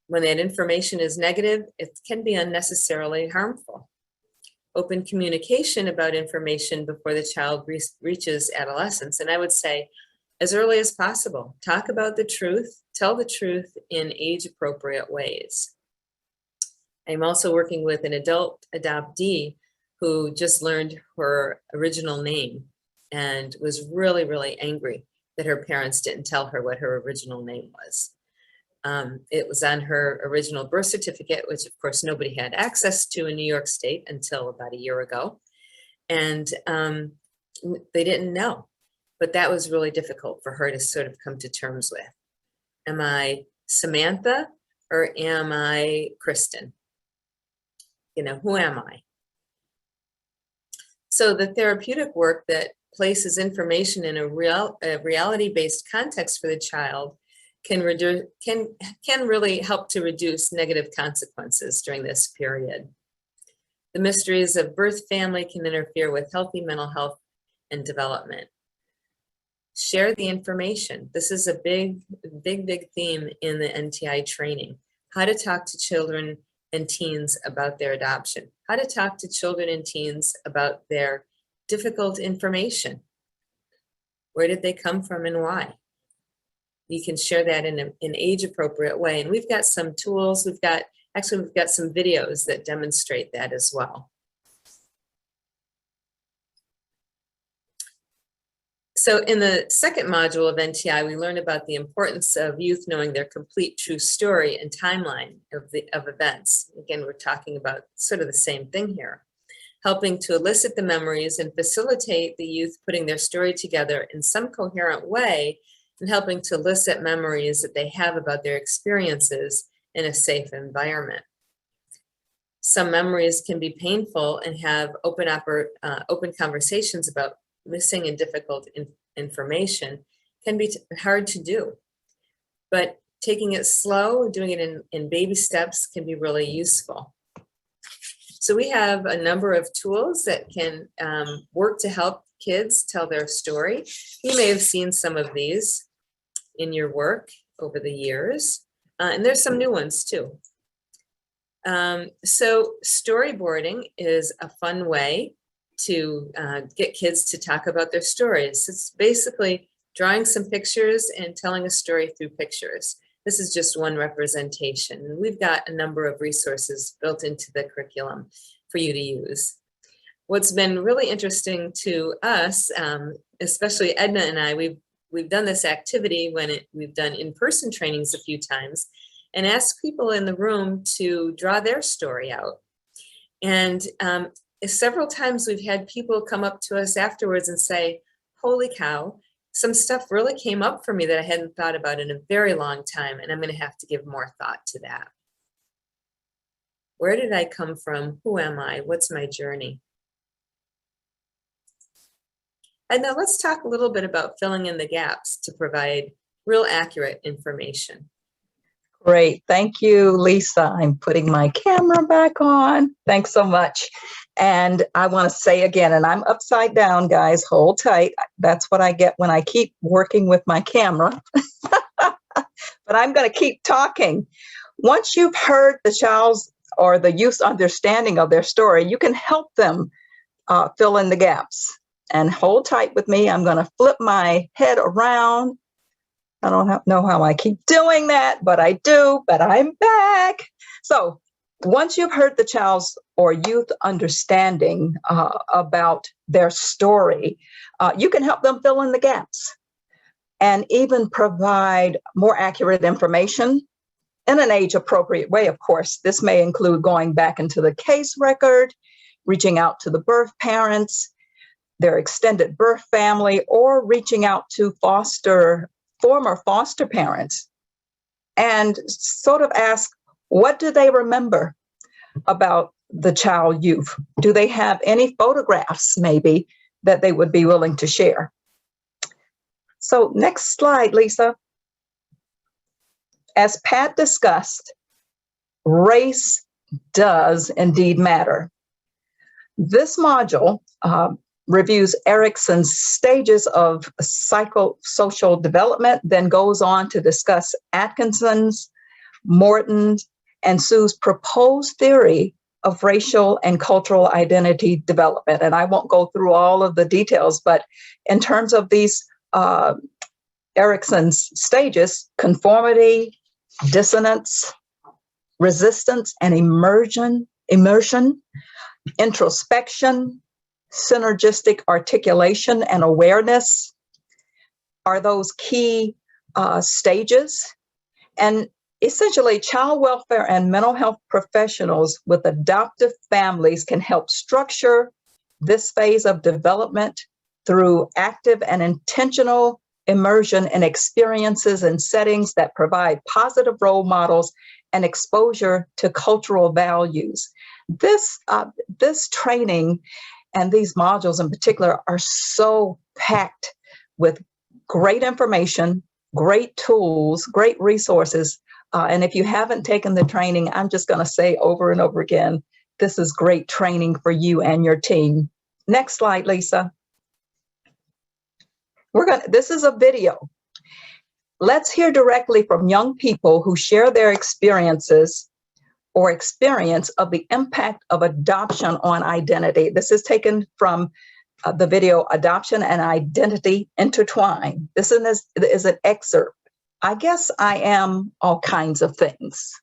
When that information is negative, it can be unnecessarily harmful. Open communication about information before the child reaches adolescence, and I would say as early as possible, talk about the truth, tell the truth in age-appropriate ways. I'm also working with an adult adoptee who just learned her original name and was really, really angry that her parents didn't tell her what her original name was. It was on her original birth certificate, which of course nobody had access to in New York State until about a year ago. And they didn't know, but that was really difficult for her to sort of come to terms with. Am I Samantha or am I Kristen? You know, who am I? So the therapeutic work that places information in a reality-based context for the child can really help to reduce negative consequences during this period. The mysteries of birth family can interfere with healthy mental health and development. Share the information. This is a big theme in the NTI training. How to talk to children and teens about their adoption. How to talk to children and teens about their difficult information. Where did they come from and why? You can share that in an age-appropriate way. And we've got some tools. We've got some videos that demonstrate that as well. So in the second module of NTI, we learn about the importance of youth knowing their complete true story and timeline of events. Again, we're talking about sort of the same thing here. Helping to elicit the memories and facilitate the youth putting their story together in some coherent way and helping to elicit memories that they have about their experiences in a safe environment. Some memories can be painful and have open conversations about missing and difficult information can be hard to do. But taking it slow, doing it in baby steps can be really useful. So we have a number of tools that can work to help kids tell their story. You may have seen some of these in your work over the years, and there's some new ones too. So storyboarding is a fun way to get kids to talk about their stories. It's basically drawing some pictures and telling a story through pictures. This is just one representation. We've got a number of resources built into the curriculum for you to use. What's been really interesting to us, especially Edna and I, we've done this activity when we've done in-person trainings a few times and asked people in the room to draw their story out. And several times we've had people come up to us afterwards and say, holy cow, some stuff really came up for me that I hadn't thought about in a very long time, and I'm going to have to give more thought to that. Where did I come from? Who am I? What's my journey? And now let's talk a little bit about filling in the gaps to provide real accurate information. Great. Thank you, Lisa. I'm putting my camera back on. Thanks so much. And I want to say again, and I'm upside down, guys, hold tight. That's what I get when I keep working with my camera. But I'm going to keep talking. Once you've heard the child's or the youth's understanding of their story, you can help them fill in the gaps. And hold tight with me. I'm going to flip my head around. I don't know how I keep doing that, but I do, but I'm back. So once you've heard the child's or youth understanding about their story, you can help them fill in the gaps and even provide more accurate information in an age-appropriate way, of course. This may include going back into the case record, reaching out to the birth parents, their extended birth family, or reaching out to former foster parents and sort of ask, what do they remember about the child youth? Do they have any photographs maybe that they would be willing to share? So next slide, Lisa. As Pat discussed, race does indeed matter. This module reviews Erikson's stages of psychosocial development, then goes on to discuss Atkinson's, Morton's, and Sue's proposed theory of racial and cultural identity development. And I won't go through all of the details, but in terms of these Erikson's stages, conformity, dissonance, resistance, and immersion, introspection, synergistic articulation, and awareness are those key stages. And essentially, child welfare and mental health professionals with adoptive families can help structure this phase of development through active and intentional immersion in experiences and settings that provide positive role models and exposure to cultural values. This training and these modules in particular are so packed with great information, great tools, great resources. And if you haven't taken the training, I'm just going to say over and over again, this is great training for you and your team. Next slide, Lisa. This is a video. Let's hear directly from young people who share their experiences or experience of the impact of adoption on identity. This is taken from the video Adoption and Identity Intertwined. This is an excerpt. I guess I am all kinds of things.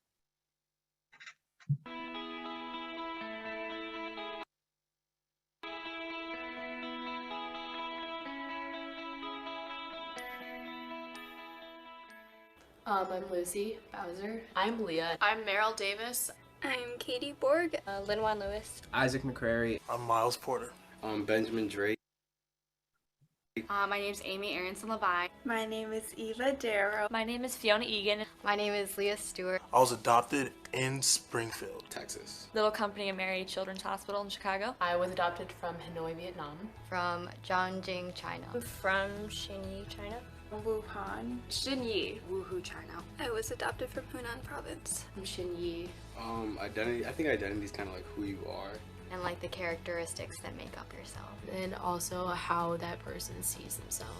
I'm Lucy Bowser. I'm Leah. I'm Meryl Davis. I'm Katie Borg. Linwan Lewis. Isaac McCrary. I'm Miles Porter. I'm Benjamin Drake. My name's Amy Aronson Levi. My name is Eva Darrow. My name is Fiona Egan. My name is Leah Stewart. I was adopted in Springfield, Texas. Little Company of Mary Children's Hospital in Chicago. I was adopted from Hanoi, Vietnam. From Zhangjiang, China. From Xinyi, China. Wuhan. Xinyi, Wuhu, China. I was adopted from Hunan province. I'm Xinyi. Identity. I think identity is kind of like who you are. And like the characteristics that make up yourself. And also how that person sees themselves.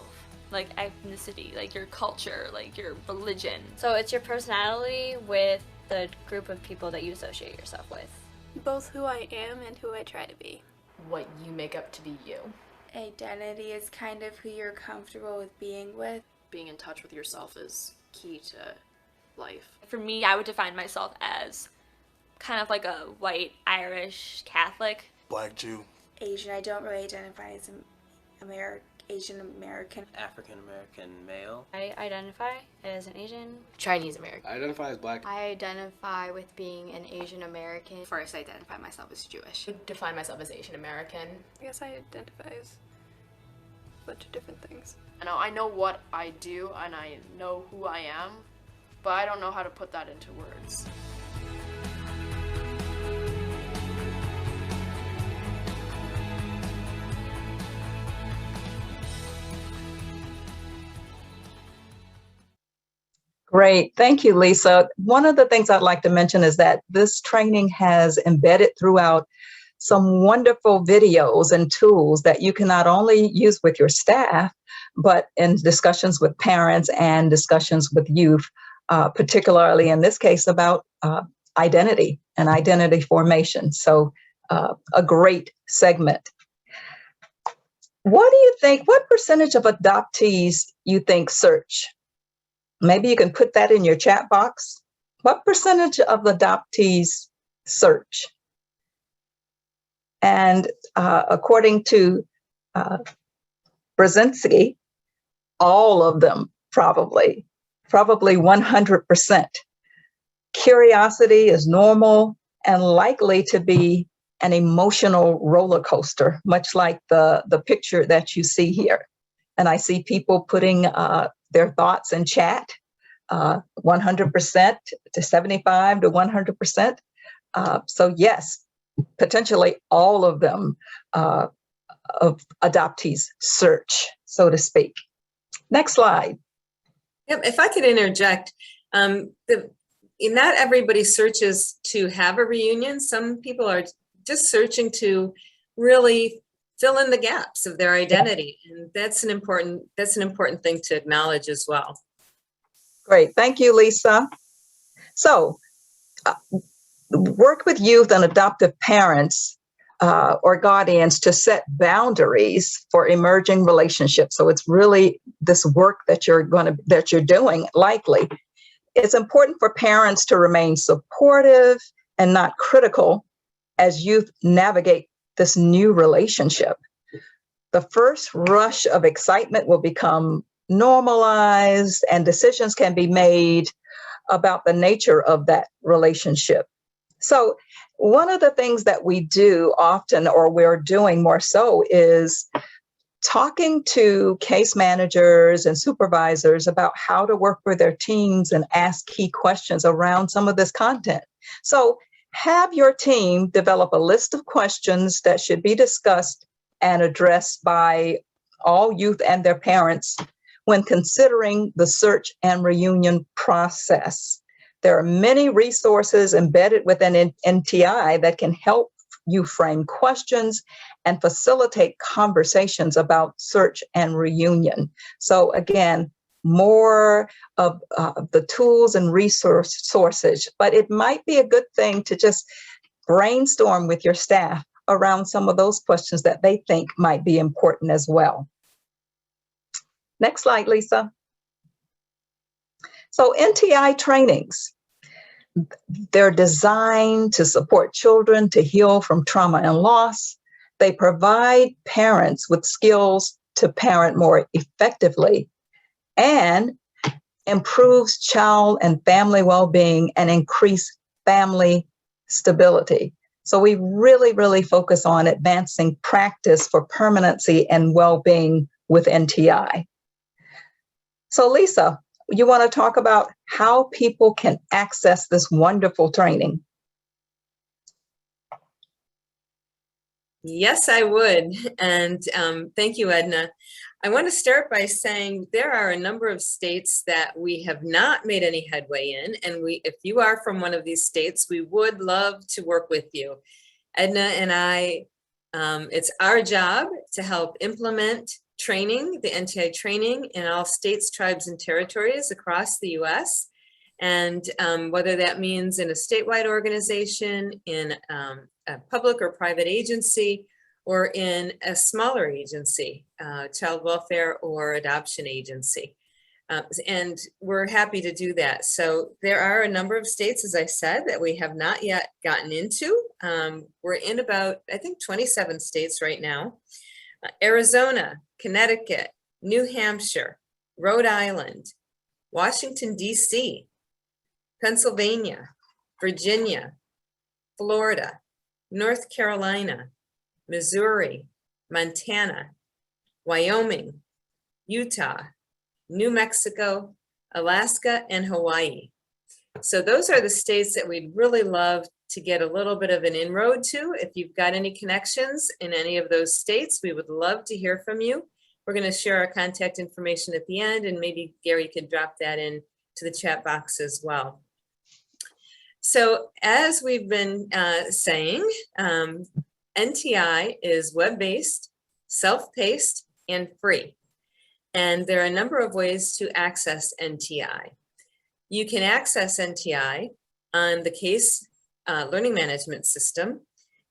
Like ethnicity, like your culture, like your religion. So it's your personality with the group of people that you associate yourself with. Both who I am and who I try to be. What you make up to be you. Identity is kind of who you're comfortable with being with. Being in touch with yourself is key to life. For me, I would define myself as kind of like a white Irish Catholic. Black Jew. Asian. I don't really identify as Asian American. African American male. I identify as an Asian. Chinese American. I identify as black. I identify with being an Asian American. First, I identify myself as Jewish. I would define myself as Asian American. I guess I identify as a bunch of different things. I know what I do and I know who I am, but I don't know how to put that into words. Great. Thank you, Lisa. One of the things I'd like to mention is that this training has embedded throughout some wonderful videos and tools that you can not only use with your staff, but in discussions with parents and discussions with youth, particularly in this case about identity and identity formation. So a great segment. What do you think, what percentage of adoptees you think search? Maybe you can put that in your chat box. What percentage of adoptees search? And according to Brzezinski, all of them probably 100%. Curiosity is normal and likely to be an emotional roller coaster, much like the picture that you see here. And I see people putting their thoughts in chat, 100% to 75 to 100%. So yes, potentially all of them of adoptees search, so to speak. Next slide. Yep, if I could interject, not everybody searches to have a reunion. Some people are just searching to really fill in the gaps of their identity, and that's an important thing to acknowledge as well. Great, thank you, Lisa. So, work with youth and adoptive parents or guardians to set boundaries for emerging relationships. So it's really this work that you're doing. Likely, it's important for parents to remain supportive and not critical as youth navigate this new relationship. The first rush of excitement will become normalized, and decisions can be made about the nature of that relationship. So one of the things that we do often, or we're doing more so, is talking to case managers and supervisors about how to work with their teams and ask key questions around some of this content. So have your team develop a list of questions that should be discussed and addressed by all youth and their parents when considering the search and reunion process. There are many resources embedded within NTI that can help you frame questions and facilitate conversations about search and reunion. So again, more of the tools and resources, but it might be a good thing to just brainstorm with your staff around some of those questions that they think might be important as well. Next slide, Lisa. So NTI trainings, they're designed to support children to heal from trauma and loss. They provide parents with skills to parent more effectively and improves child and family well-being and increase family stability. So we really, really focus on advancing practice for permanency and well-being with NTI. So Lisa, you want to talk about how people can access this wonderful training? Yes, I would. And thank you, Edna. I want to start by saying there are a number of states that we have not made any headway in. And if you are from one of these states, we would love to work with you. Edna and I, it's our job to help implement training, the NTI training in all states, tribes, and territories across the US. And whether that means in a statewide organization, in a public or private agency, or in a smaller agency, child welfare or adoption agency. And we're happy to do that. So there are a number of states, as I said, that we have not yet gotten into. We're in about, I think, 27 states right now. Arizona, Connecticut, New Hampshire, Rhode Island, Washington, D.C., Pennsylvania, Virginia, Florida, North Carolina, Missouri, Montana, Wyoming, Utah, New Mexico, Alaska, and Hawaii. So those are the states that we'd really love to get a little bit of an inroad to. If you've got any connections in any of those states, we would love to hear from you. We're going to share our contact information at the end, and maybe Gary could drop that in to the chat box as well. So as we've been saying, NTI is web-based, self-paced, and free. And there are a number of ways to access NTI. You can access NTI on the C.A.S.E learning management system.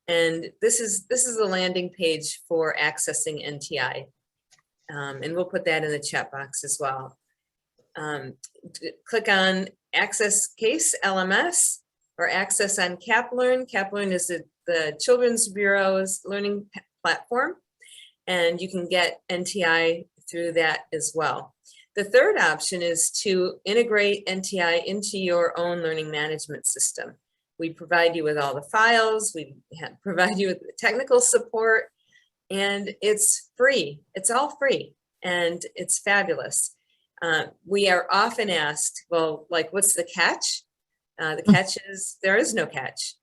And this is the landing page for accessing NTI. And we'll put that in the chat box as well. Click on Access C.A.S.E LMS or Access on CapLearn. CapLearn is the Children's Bureau's learning platform, and you can get NTI through that as well. The third option is to integrate NTI into your own learning management system. We provide you with all the files, we provide you with technical support, and it's free. It's all free, and it's fabulous. We are often asked, well, like, what's the catch? The catch is there is no catch.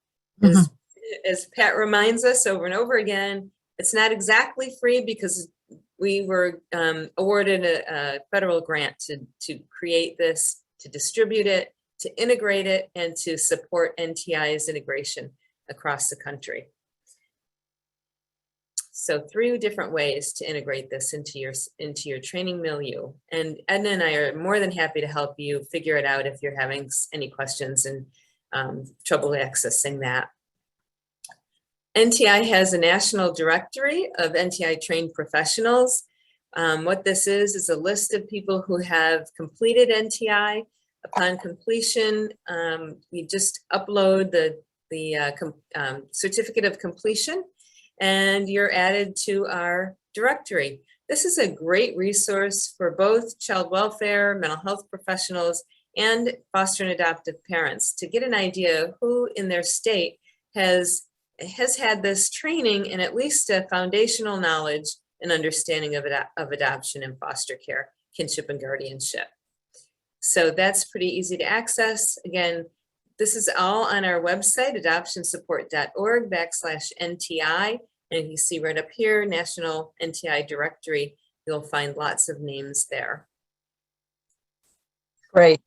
As Pat reminds us over and over again, it's not exactly free because we were awarded a federal grant to create this, to distribute it, to integrate it, and to support NTI's integration across the country. So 3 different ways to integrate this into your training milieu. And Edna and I are more than happy to help you figure it out if you're having any questions and trouble accessing that. NTI has a national directory of NTI trained professionals. What this is a list of people who have completed NTI. Upon completion, you just upload the certificate of completion, and you're added to our directory. This is a great resource for both child welfare, mental health professionals, and foster and adoptive parents to get an idea of who in their state has had this training and at least a foundational knowledge and understanding of adoption and foster care, kinship and guardianship. So that's pretty easy to access. Again, this is all on our website, adoptionsupport.org/NTI. And you see right up here, National NTI Directory, you'll find lots of names there. Great.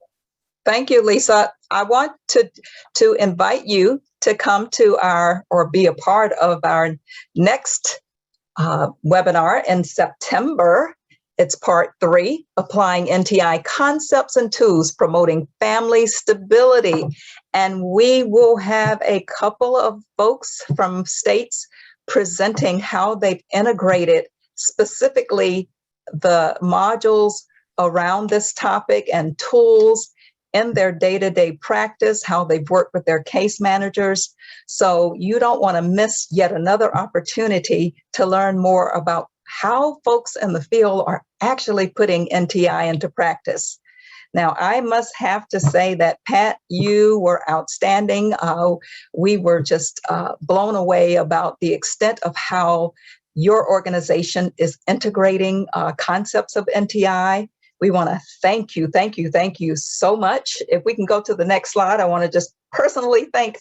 Thank you, Lisa. I want to invite you to come to or be a part of our next webinar in September. It's part 3, applying NTI concepts and tools, promoting family stability. And we will have a couple of folks from states presenting how they've integrated specifically the modules around this topic and tools in their day-to-day practice, how they've worked with their case managers. So you don't want to miss yet another opportunity to learn more about how folks in the field are actually putting NTI into practice. Now, I must have to say that, Pat, you were outstanding. We were just blown away about the extent of how your organization is integrating concepts of NTI. We want to thank you so much. If we can go to the next slide, I want to just personally thank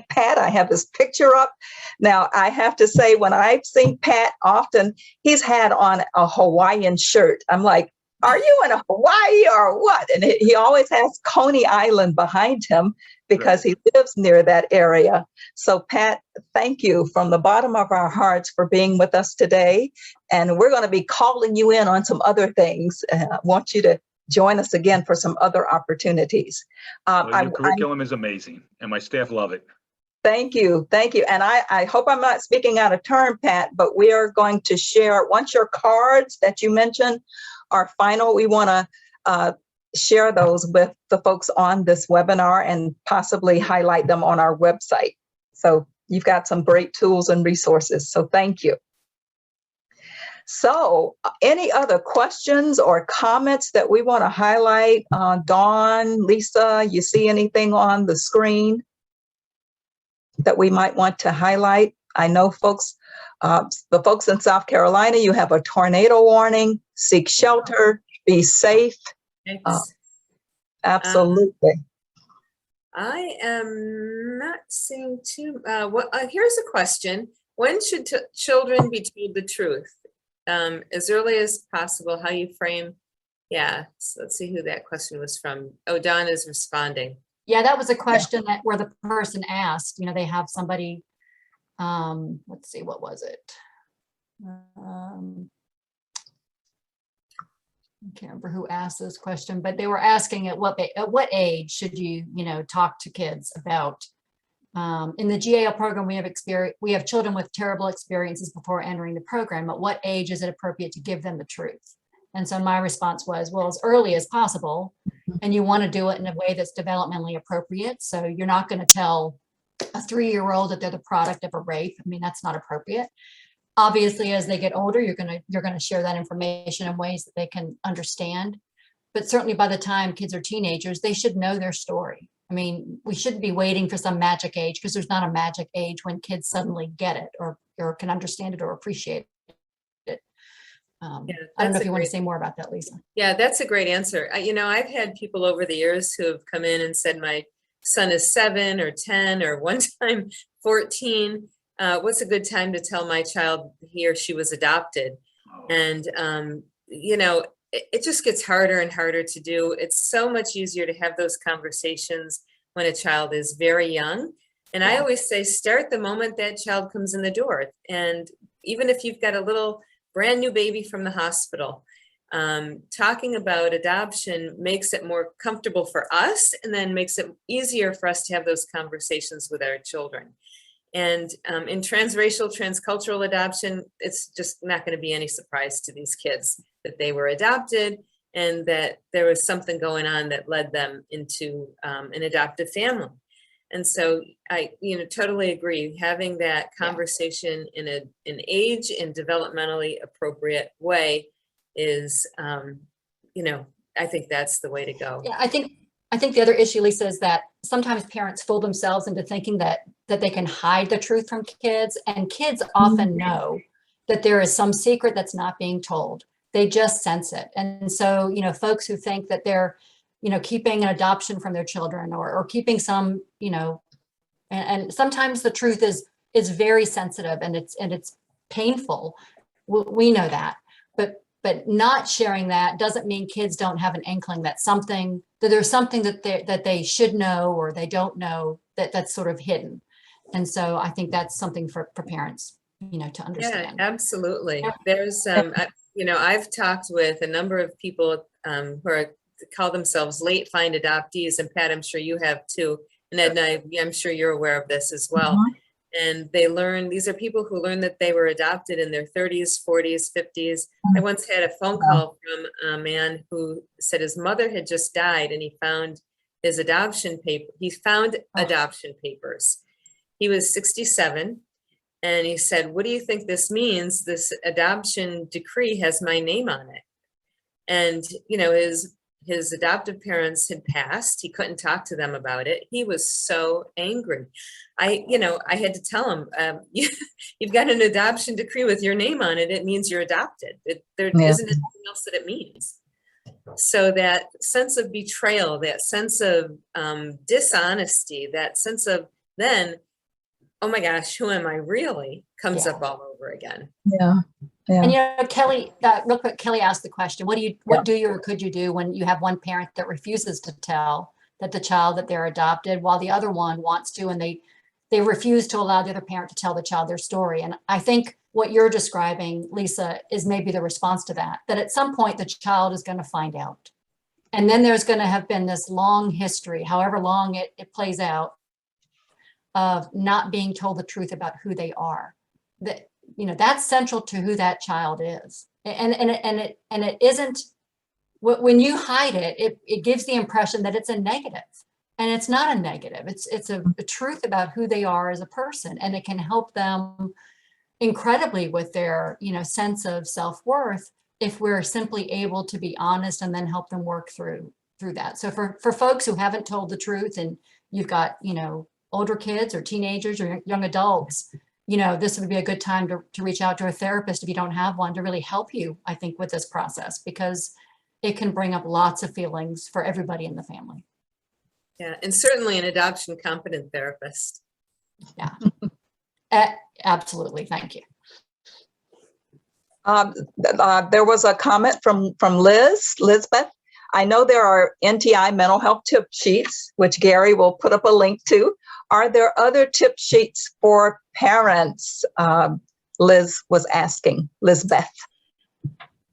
Pat. I have his picture up. Now, I have to say, when I've seen Pat often, he's had on a Hawaiian shirt. I'm like, are you in Hawaii or what? And he always has Coney Island behind him because he lives near that area. So Pat, thank you from the bottom of our hearts for being with us today. And we're going to be calling you in on some other things. I want you to join us again for some other opportunities. Your curriculum is amazing and my staff love it. Thank you. And I hope I'm not speaking out of turn, Pat, but we are going to share, once your cards that you mentioned are final, we want to share those with the folks on this webinar and possibly highlight them on our website. So you've got some great tools and resources. So thank you. So any other questions or comments that we want to highlight? Dawn, Lisa, you see anything on the screen that we might want to highlight? I know folks, the folks in South Carolina, you have a tornado warning, seek shelter, be safe. Absolutely. I am not seeing too, here's a question. When should children be told the truth? As early as possible, how you frame Yeah, so let's see who that question was from. Oh, Don is responding. Yeah, that was a question that where the person asked, they have somebody, let's see, what was it? I can't remember who asked this question, but they were asking at what age should you, talk to kids about. In the GAL program, we have children with terrible experiences before entering the program. At what age is it appropriate to give them the truth? And so my response was, well, as early as possible, and you want to do it in a way that's developmentally appropriate. So you're not going to tell a 3-year-old that they're the product of a rape. I mean, that's not appropriate. Obviously, as they get older, you're going to share that information in ways that they can understand. But certainly by the time kids are teenagers, they should know their story. I mean, we shouldn't be waiting for some magic age, because there's not a magic age when kids suddenly get it or can understand it or appreciate it. I don't know if you want to say more about that, Lisa. Yeah, that's a great answer. I've had people over the years who have come in and said, my son is 7 or 10 or one time 14. What's a good time to tell my child he or she was adopted? And, it just gets harder and harder to do. It's so much easier to have those conversations when a child is very young. And I always say, start the moment that child comes in the door. And even if you've got a little brand new baby from the hospital, talking about adoption makes it more comfortable for us, and then makes it easier for us to have those conversations with our children. And in transracial, transcultural adoption, it's just not going to be any surprise to these kids that they were adopted and that there was something going on that led them into an adoptive family. And so I, totally agree. Having that conversation in an age and developmentally appropriate way is, I think that's the way to go. Yeah, I think the other issue, Lisa, is that sometimes parents fool themselves into thinking that they can hide the truth from kids, and kids often know that there is some secret that's not being told. They just sense it. And so, folks who think that they're, keeping an adoption from their children or keeping some, and sometimes the truth is very sensitive and it's painful. We know that, but not sharing that doesn't mean kids don't have an inkling that there's something that they should know or they don't know that's sort of hidden. And so I think that's something for parents, to understand. Yeah, absolutely. There's, I've talked with a number of people who call themselves late find adoptees, and Pat, I'm sure you have too. And Ed and I'm sure you're aware of this as well. And these are people who learn that they were adopted in their 30s, 40s, 50s. I once had a phone call from a man who said his mother had just died and he found his adoption paper. He found adoption papers. He was 67. And he said, what do you think this means? This adoption decree has my name on it. And, his adoptive parents had passed. He couldn't talk to them about it. He was so angry. I had to tell him, you've got an adoption decree with your name on it. It means you're adopted. There isn't anything else that it means. So that sense of betrayal, that sense of dishonesty, that sense of then, oh my gosh, who am I really, comes up all over again. Yeah. And Kelly, real quick, Kelly asked the question, what do you or could you do when you have one parent that refuses to tell that the child that they're adopted, while the other one wants to, and they refuse to allow the other parent to tell the child their story? And I think what you're describing, Lisa, is maybe the response to that at some point the child is going to find out. And then there's going to have been this long history, however long it plays out, of not being told the truth about who they are. That's central to who that child is. And it isn't, when you hide it gives the impression that it's a negative, and it's not a negative. It's a truth about who they are as a person, and it can help them incredibly with their, sense of self-worth if we're simply able to be honest and then help them work through that. So for folks who haven't told the truth, and you've got, older kids or teenagers or young adults, this would be a good time to reach out to a therapist if you don't have one, to really help you, I think, with this process, because it can bring up lots of feelings for everybody in the family. Yeah, and certainly an adoption competent therapist. Yeah, absolutely. Thank you. There was a comment from Lisbeth. I know there are NTI mental health tip sheets, which Gary will put up a link to. Are there other tip sheets for parents? Liz was asking, Lisbeth.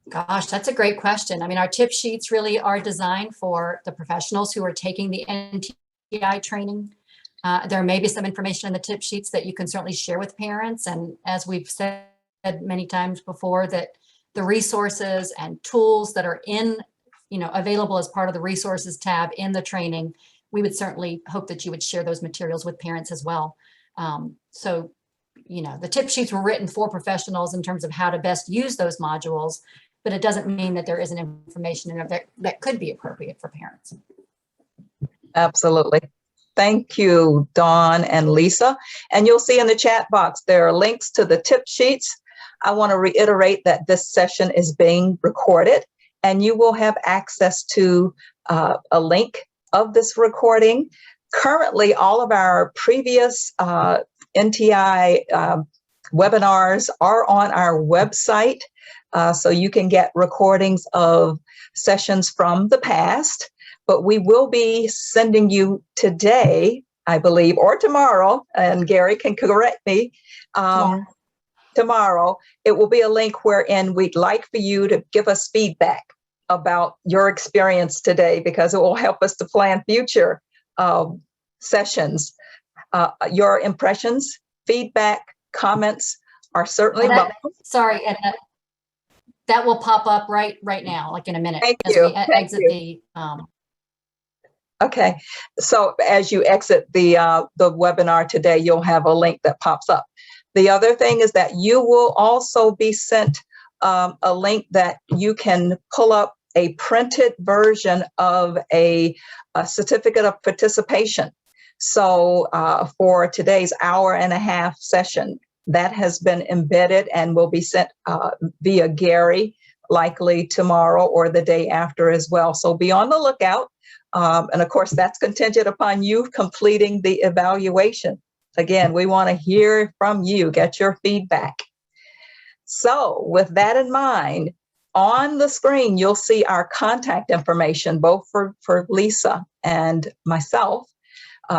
Gosh, that's a great question. I mean, our tip sheets really are designed for the professionals who are taking the NTI training. There may be some information in the tip sheets that you can certainly share with parents. And as we've said many times before, that the resources and tools that are available as part of the resources tab in the training, we would certainly hope that you would share those materials with parents as well. So, the tip sheets were written for professionals in terms of how to best use those modules, but it doesn't mean that there isn't information in there that could be appropriate for parents. Absolutely. Thank you, Dawn and Lisa. And you'll see in the chat box, there are links to the tip sheets. I want to reiterate that this session is being recorded, and you will have access to a link of this recording. Currently, all of our previous NTI webinars are on our website, so you can get recordings of sessions from the past, but we will be sending you today, I believe, or tomorrow, and Gary can correct me, tomorrow, it will be a link wherein we'd like for you to give us feedback about your experience today, because it will help us to plan future sessions. Your impressions, feedback, comments are certainly welcome. Sorry, and that will pop up right now, like in a minute. Thank as you. we exit the. Okay, so as you exit the webinar today, you'll have a link that pops up. The other thing is that you will also be sent a link that you can pull up a printed version of a certificate of participation. So for today's hour-and-a-half session, that has been embedded and will be sent via Gary, likely tomorrow or the day after as well. So be on the lookout. And of course, that's contingent upon you completing the evaluation. Again, we want to hear from you, get your feedback. So with that in mind, on the screen, you'll see our contact information, both for Lisa and myself.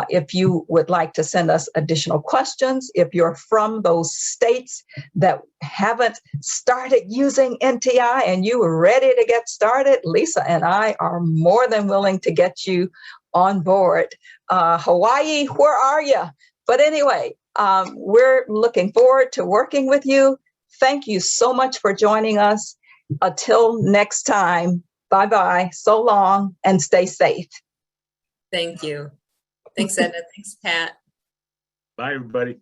If you would like to send us additional questions, if you're from those states that haven't started using NTI and you are ready to get started, Lisa and I are more than willing to get you on board. Hawaii, where are you? But anyway, we're looking forward to working with you. Thank you so much for joining us. Until next time, bye-bye, so long, and stay safe. Thank you. Thanks, Edna. Thanks, Pat. Bye, everybody.